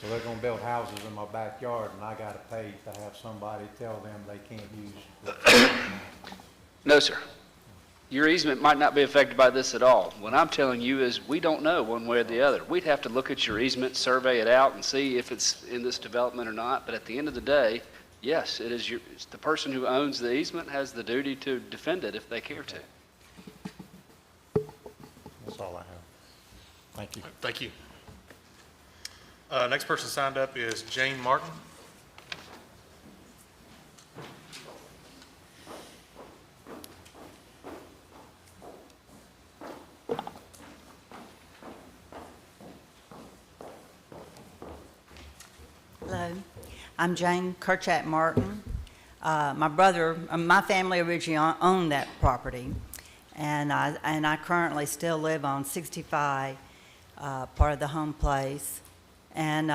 So they're gonna build houses in my backyard, and I gotta pay to have somebody tell them they can't use. No, sir. Your easement might not be affected by this at all. What I'm telling you is we don't know one way or the other. We'd have to look at your easement, survey it out, and see if it's in this development or not. But at the end of the day, yes, it's the person who owns the easement has the duty to defend it if they care to. That's all I have. Thank you. Thank you. Next person signed up is Jane Martin. Hello, I'm Jane Kerchat Martin. My family originally owned that property, and I currently still live on 65, part of the home place. And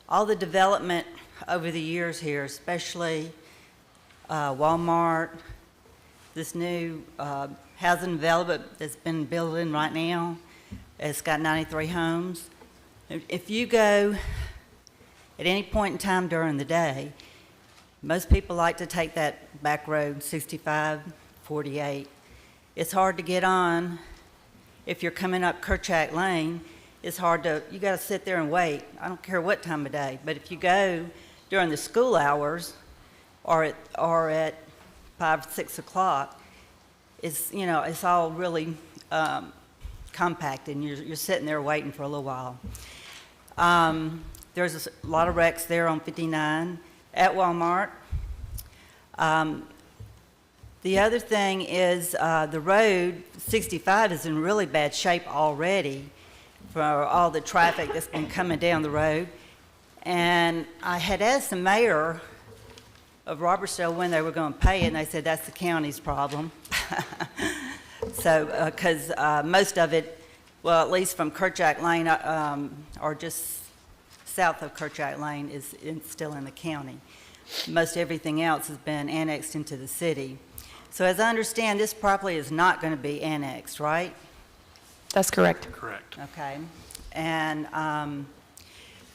all the development over the years here, especially Walmart, this new housing development that's been building right now, it's got 93 homes. If you go at any point in time during the day, most people like to take that back road, 65, 48. It's hard to get on if you're coming up Kerchak Lane it's hard to, you got to sit there and wait. I don't care what time of day. But if you go during the school hours or at 5, 6 o'clock, it's, you know, it's all really compacted, and you're sitting there waiting for a little while. There's a lot of wrecks there on 59 at Walmart. The other thing is the road, 65, is in really bad shape already for all the traffic that's been coming down the road. And I had asked the mayor of Robertsdale when they were going to pay it, and they said that's the county's problem. So, because most of it, well, at least from Kerchak Lane, or just south of Kerchak Lane, is still in the county. Most everything else has been annexed into the city. So as I understand, this property is not going to be annexed, right? That's correct. Correct. Okay. And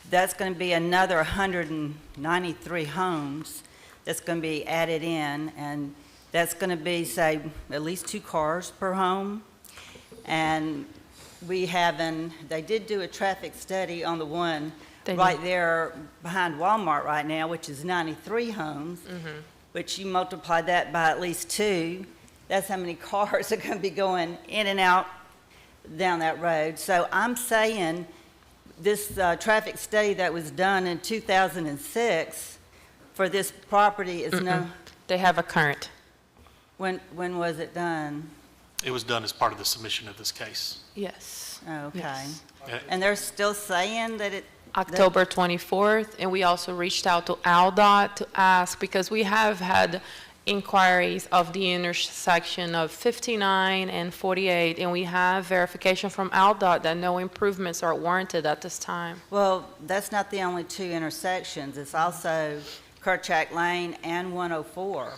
that's going to be another 193 homes that's going to be added in, and that's going to be, say, at least 2 cars per home. And they did do a traffic study on the one right there behind Walmart right now, which is 93 homes, which you multiply that by at least 2, that's how many cars are going to be going in and out down that road. So I'm saying this traffic study that was done in 2006 for this property is no... They have a current. When was it done? It was done as part of the submission of this case. Yes. Okay. Yes. And they're still saying that it... October 24th, and we also reached out to ALDOT to ask, because we have had inquiries of the intersection of 59 and 48, and we have verification from ALDOT that no improvements are warranted at this time. Well, that's not the only 2 intersections. It's also Kerchak Lane and 104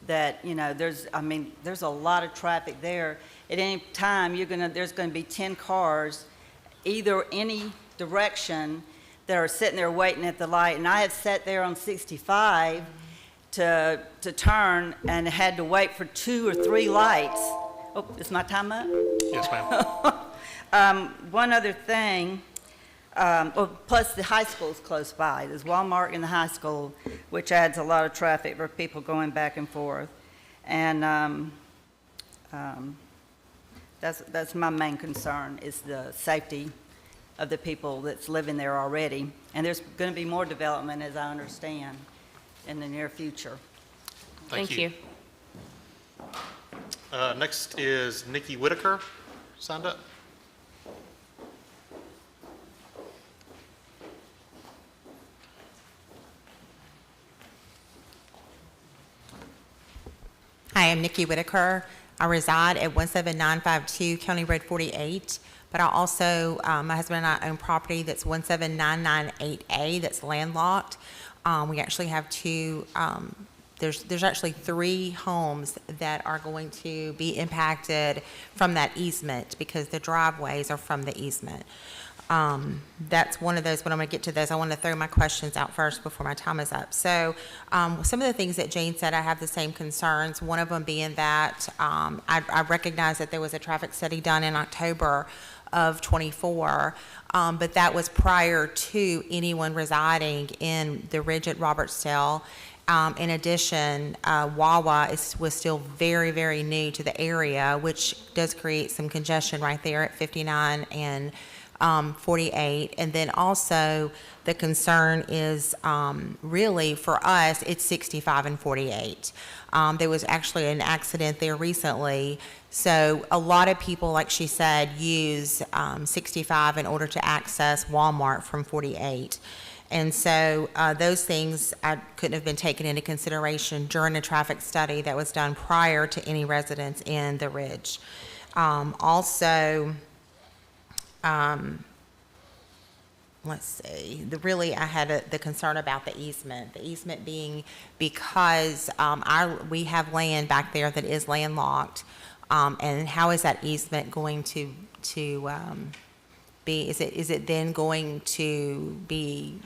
that, you know, there's a lot of traffic there. At any time, there's going to be 10 cars, either any direction, that are sitting there waiting at the light. And I have sat there on 65 to turn and had to wait for 2 or 3 lights. Oh, is my time up? Yes, ma'am. One other thing, plus the high school's close by. There's Walmart and the high school, which adds a lot of traffic for people going back and forth. And that's my main concern, is the safety of the people that's living there already. And there's going to be more development, as I understand, in the near future. Thank you. Next is Nikki Whitaker, signed up. Hi, I'm Nikki Whitaker. I reside at 17952 County Road 48, but I also, my husband and I own property that's 17998A that's landlocked. We actually have 2, there's actually 3 homes that are going to be impacted from that easement because the driveways are from the easement. That's one of those, but I'm going to get to those. I want to throw my questions out first before my time is up. So some of the things that Jane said, I have the same concerns, one of them being that I recognize that there was a traffic study done in October of 24, but that was prior to anyone residing in the Ridge at Robertsdale. In addition, Wawa was still very, very new to the area, which does create some congestion right there at 59 and 48. And then also the concern is really for us, it's 65 and 48. There was actually an accident there recently. So a lot of people, like she said, use 65 in order to access Walmart from 48. And so those things couldn't have been taken into consideration during a traffic study that was done prior to any residents in the Ridge. Also, let's see, really I had the concern about the easement being because we have land back there that is landlocked, and how is that easement going to be, is it then going to be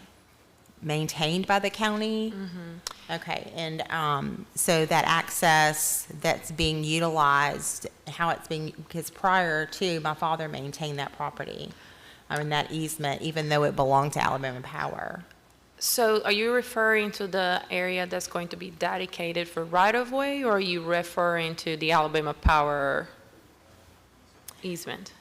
maintained by the county? Mm-hmm. Okay, and so that access that's being utilized, how it's being, because prior to, my father maintained that property. in that easement, even though it belonged to Alabama Power. So are you referring to the area that's going to be dedicated for right-of-way, or are you referring to the Alabama Power easement?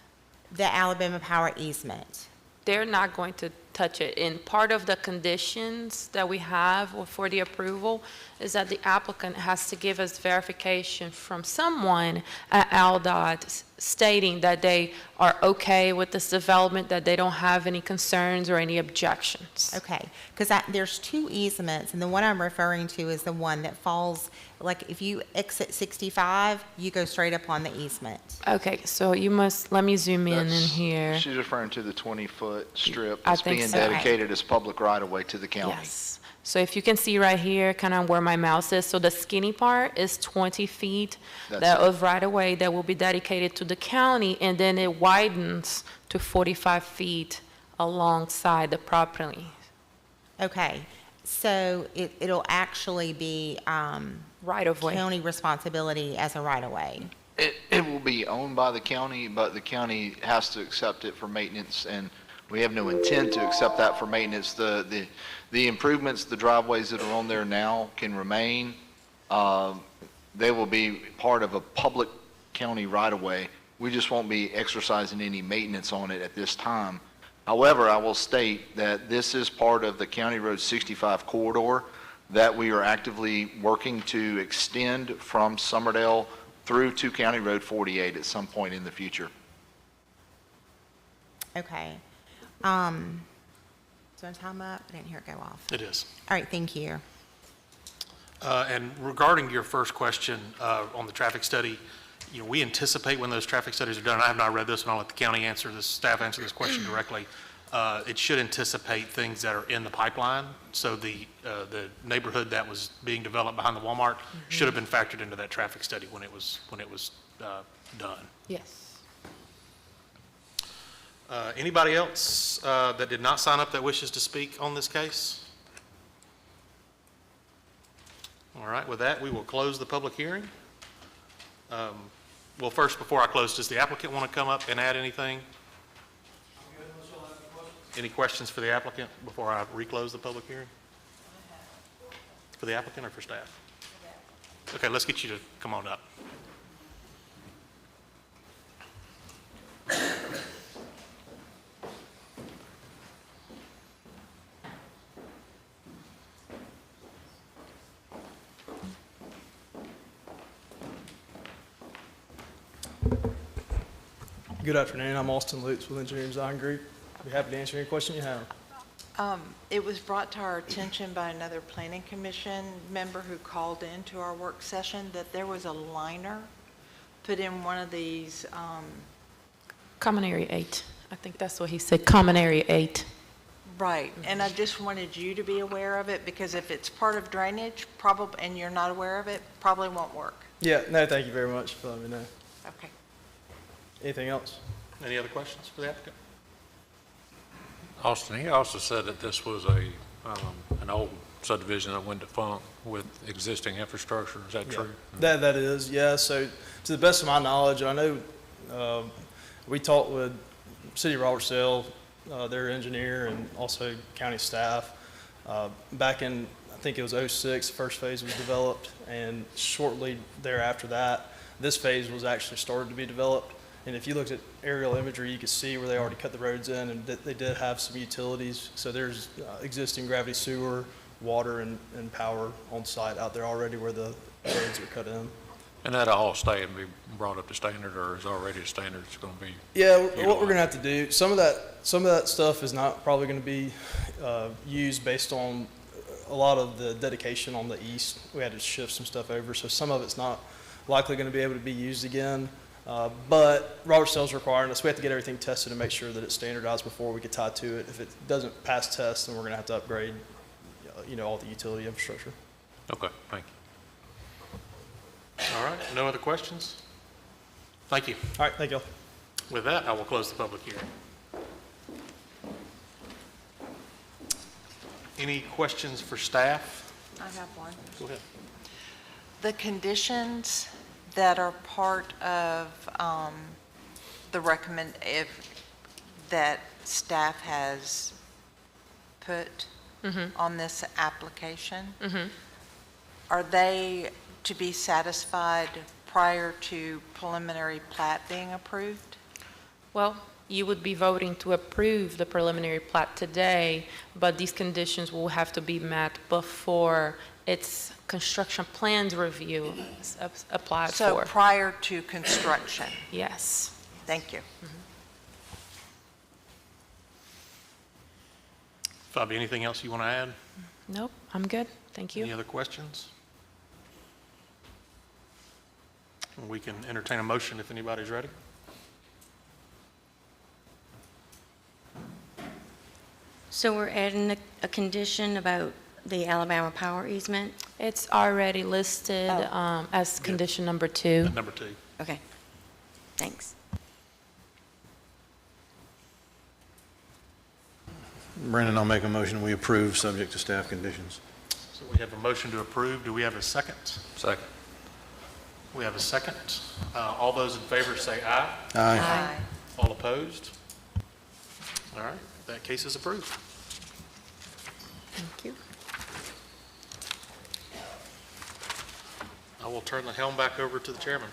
The Alabama Power easement. They're not going to touch it. And part of the conditions that we have for the approval is that the applicant has to give us verification from someone at ALDOT stating that they are okay with this development, that they don't have any concerns or any objections. Okay, because there's two easements, and the one I'm referring to is the one that falls, like if you exit 65, you go straight up on the easement. Okay, so you must, let me zoom in here. She's referring to the 20-foot strip I that's think being so. dedicated as public right-of-way to the county. Yes. So if you can see right here, kind of where my mouse is, so the skinny part is 20 feet of right-of-way that will be dedicated to the county, and then it widens to 45 feet alongside the property. Okay, so it'll actually be right-of-way county responsibility as a right-of-way. It will be owned by the county, but the county has to accept it for maintenance, and we have no intent to accept that for maintenance. The improvements, the driveways that are on there now can remain. They will be part of a public county right-of-way. We just won't be exercising any maintenance on it at this time. However, I will state that this is part of the County Road 65 corridor that we are actively working to extend from Summerdale through to County Road 48 at some point in the future. Okay. Is my time up? I didn't hear it go off. It is. All right, thank you. And regarding your first question on the traffic study, we anticipate when those traffic studies are done, I have not read this, and I'll let the county answer this, staff answer this question directly. It should anticipate things that are in the pipeline. So the neighborhood that was being developed behind the Walmart should have been factored into that traffic study when it was done. Yes. Anybody else that did not sign up that wishes to speak on this case? All right, with that, we will close the public hearing. Well, first, before I close, does the applicant want to come up and add anything? Any questions for the applicant before I reclose the public hearing? For the applicant or for staff? Okay, let's get you to come on up. Good afternoon. I'm Austin Lutz with Engineering Design Group. I'd be happy to answer any question you have. It was brought to our attention by another planning commission member who called into our work session that there was a liner put in one of these. Common Area 8. I think that's what he said, Common Area 8. Right, and I just wanted you to be aware of it, because if it's part of drainage, and you're not aware of it, probably won't work. Yeah, no, thank you very much for letting me know. Okay. Anything else? Any other questions for the applicant? Austin, he also said that this was an old subdivision that went defunct with existing infrastructure. Is that true? That is, yeah. So to the best of my knowledge, I know we talked with City of Robertsdale, their engineer, and also county staff. Back in, I think it was 06, the first phase was developed, and shortly thereafter that, this phase was actually started to be developed. And if you looked at aerial imagery, you could see where they already cut the roads in, and they did have some utilities. So there's existing gravity sewer, water, and power on site out there already where the roads are cut in. And that'll all stay and be brought up to standard, or is already a standard it's going to be? Yeah, what we're going to have to do, some of that stuff is not probably going to be used based on a lot of the dedication on the east. We had to shift some stuff over, so some of it's not likely going to be able to be used again. But Robertsdale's requiring us, we have to get everything tested and make sure that it's standardized before we get tied to it. If it doesn't pass tests, then we're going to have to upgrade, all the utility infrastructure. Okay, thank you. All right, no other questions? Thank you. All right, thank you. With that, I will close the public hearing. Any questions for staff? I have one. Go ahead. The conditions that are part of the that staff has put on this application, are they to be satisfied prior to preliminary plat being approved? Well, you would be voting to approve the preliminary plat today, but these conditions will have to be met before its construction plans review is applied for. So prior to construction? Yes. Thank you. Fabi, anything else you want to add? Nope, I'm good. Thank you. Any other questions? We can entertain a motion if anybody's ready. So we're adding a condition about the Alabama power easement? It's already listed as condition number 2. Number 2. Okay, thanks. Brandon, I'll make a motion, we approve, subject to staff conditions. So we have a motion to approve. Do we have a second? Second. We have a second. All those in favor say aye. Aye. Aye. All opposed? All right, that case is approved. Thank you. I will turn the helm back over to the chairman.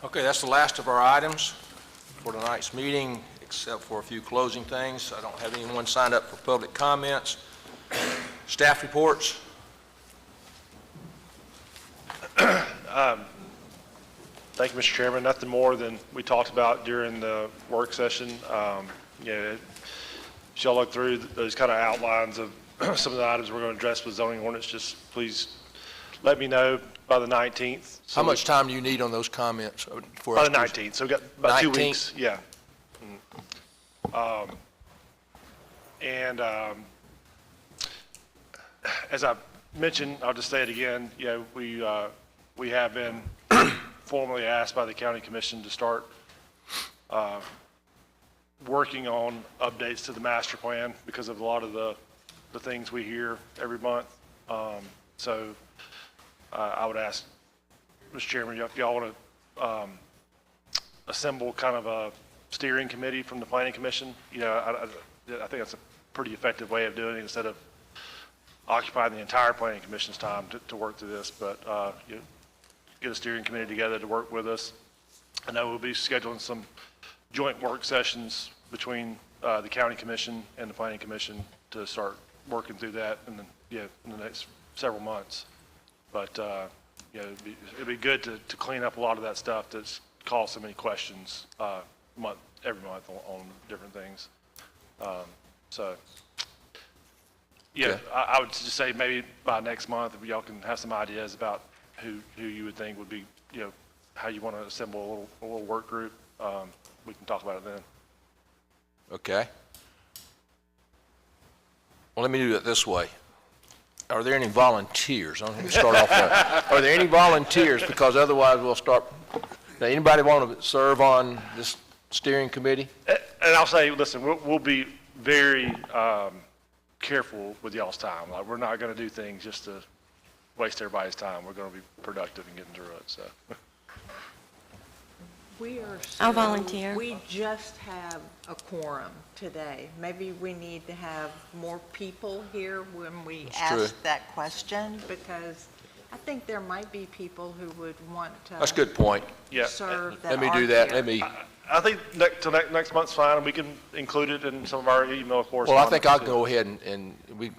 Okay, that's the last of our items for tonight's meeting, except for a few closing things. I don't have anyone signed up for public comments. Staff reports. Thank you, Mr. Chairman. Nothing more than we talked about during the work session. If y'all look through those kind of outlines of some of the items we're going to address with zoning ordinance, just please let me know by the 19th. How much time do you need on those comments? For By us the to- 19th, so we've got about 2 19th? weeks, yeah. As I mentioned, I'll just say it again, we have been formally asked by the county commission to start working on updates to the master plan because of a lot of the things we hear every month. So I would ask, Mr. Chairman, if y'all want to assemble kind of a steering committee from the planning commission. I think that's a pretty effective way of doing it instead of occupying the entire planning commission's time to work through this. But get a steering committee together to work with us. I know we'll be scheduling some joint work sessions between the county commission and the planning commission to start working through that in the next several months. But it'd be good to clean up a lot of that stuff that's caused so many questions every month on different things. I would just say maybe by next month, if y'all can have some ideas about who you would think would be, how you want to assemble a little work group, we can talk about it then. Okay. Well, let me do it this way. Are there any volunteers? I'm going to start off there. Are there any volunteers? Because otherwise we'll start. Now, anybody want to serve on this steering committee? And I'll say, listen, we'll be very careful with y'all's time. Like, we're not going to do things just to waste everybody's time. We're going to be productive in getting through it. So. I'll volunteer. We just have a quorum today. Maybe we need to have more people here when we ask that question, because I think there might be people who would want to. That's a good point. Yeah. Serve that Let me do aren't that. here. Let me. I think next month's fine, and we can include it in some of our email correspondence. Well, I think I'll go ahead and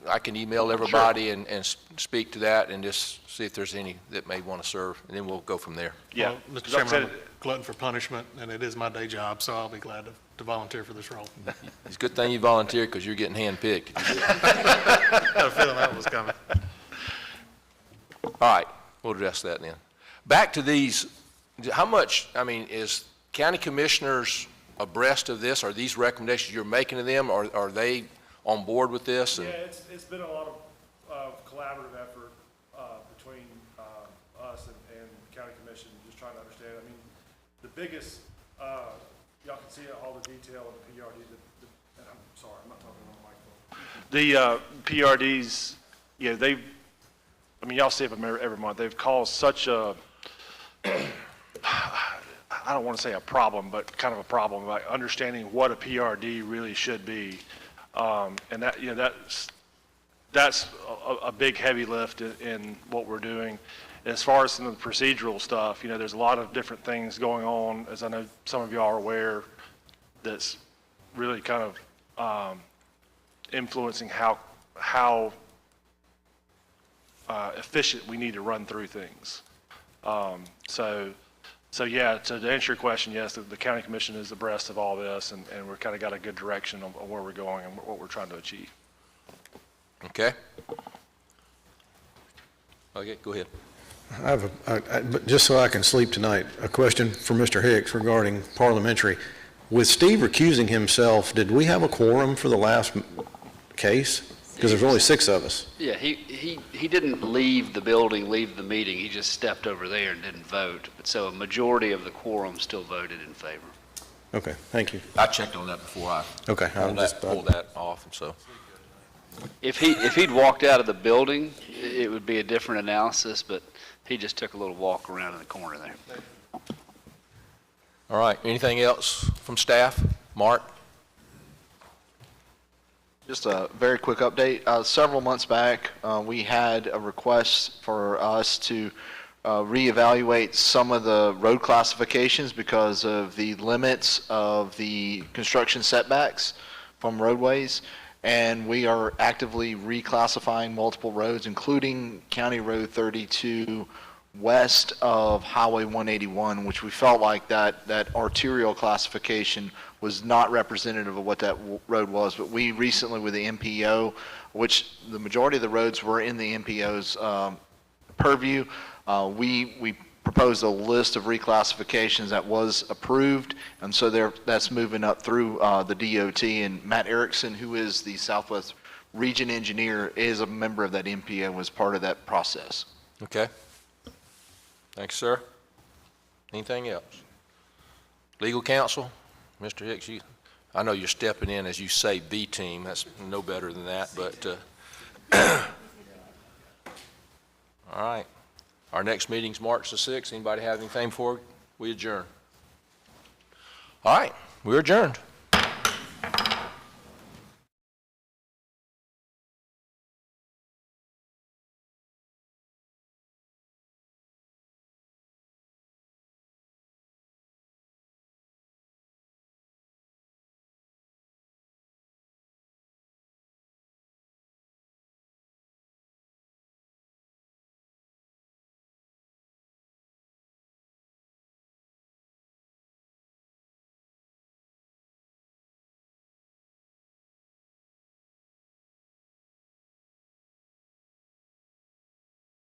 I can email everybody and speak to that and just see if there's any that may want to serve, and then we'll go from there. Yeah. Well, Mr. Chairman, I'm a glutton for punishment, and it is my day job, so I'll be glad to volunteer for this role. It's a good thing you volunteered because you're getting handpicked. I had a feeling that was coming. All right, we'll address that then. Back to these, how much, is county commissioners abreast of this? Are these recommendations you're making to them, or are they on board with this? Yeah, it's been a lot of collaborative effort between us and county commission, just trying to understand. The biggest, y'all can see all the detail in the PRD. And I'm sorry, I'm not talking on the microphone. The PRDs, y'all see them every month. They've caused such a I don't want to say a problem, but kind of a problem, like understanding what a PRD really should be. And that, you know, that's a big heavy lift in what we're doing. As far as some of the procedural stuff, you know, there's a lot of different things going on, as I know some of you are aware, that's really kind of influencing how efficient we need to run through things. So yeah, to answer your question, yes, the county commission is abreast of all this, and we're kind of got a good direction on where we're going and what we're trying to achieve. Okay. Okay, go ahead. I have but just so I can sleep tonight, a question for Mr. Hicks regarding parliamentary. With Steve recusing himself, did we have a quorum for the last case? Because there's only 6 of us. Yeah, he didn't leave the building, leave the meeting. He just stepped over there and didn't vote. But so a majority of the quorum still voted in favor. Okay, thank you. I checked on that before I Okay, pulled that off, and so. If he'd walked out of the building, it would be a different analysis, but he just took a little walk around in the corner there. All right, anything else from staff? Mark? Just a very quick update. Several months back, we had a request for us to reevaluate some of the road classifications because of the limits of the construction setbacks from roadways. And we are actively reclassifying multiple roads, including County Road 32 west of Highway 181, which we felt like that arterial classification was not representative of what that road was. But we recently, with the MPO, which the majority of the roads were in the MPO's purview, we proposed a list of reclassifications that was approved, and so that's moving up through the DOT. And Matt Erickson, who is the Southwest Region Engineer, is a member of that MPO, was part of that process. Okay. Thanks, sir. Anything else? Legal counsel? Mr. Hicks, I know you're stepping in as you say the team. That's no better than that, but all right. Our next meeting's March the 6th. Anybody have anything for we adjourn? All right, we're adjourned.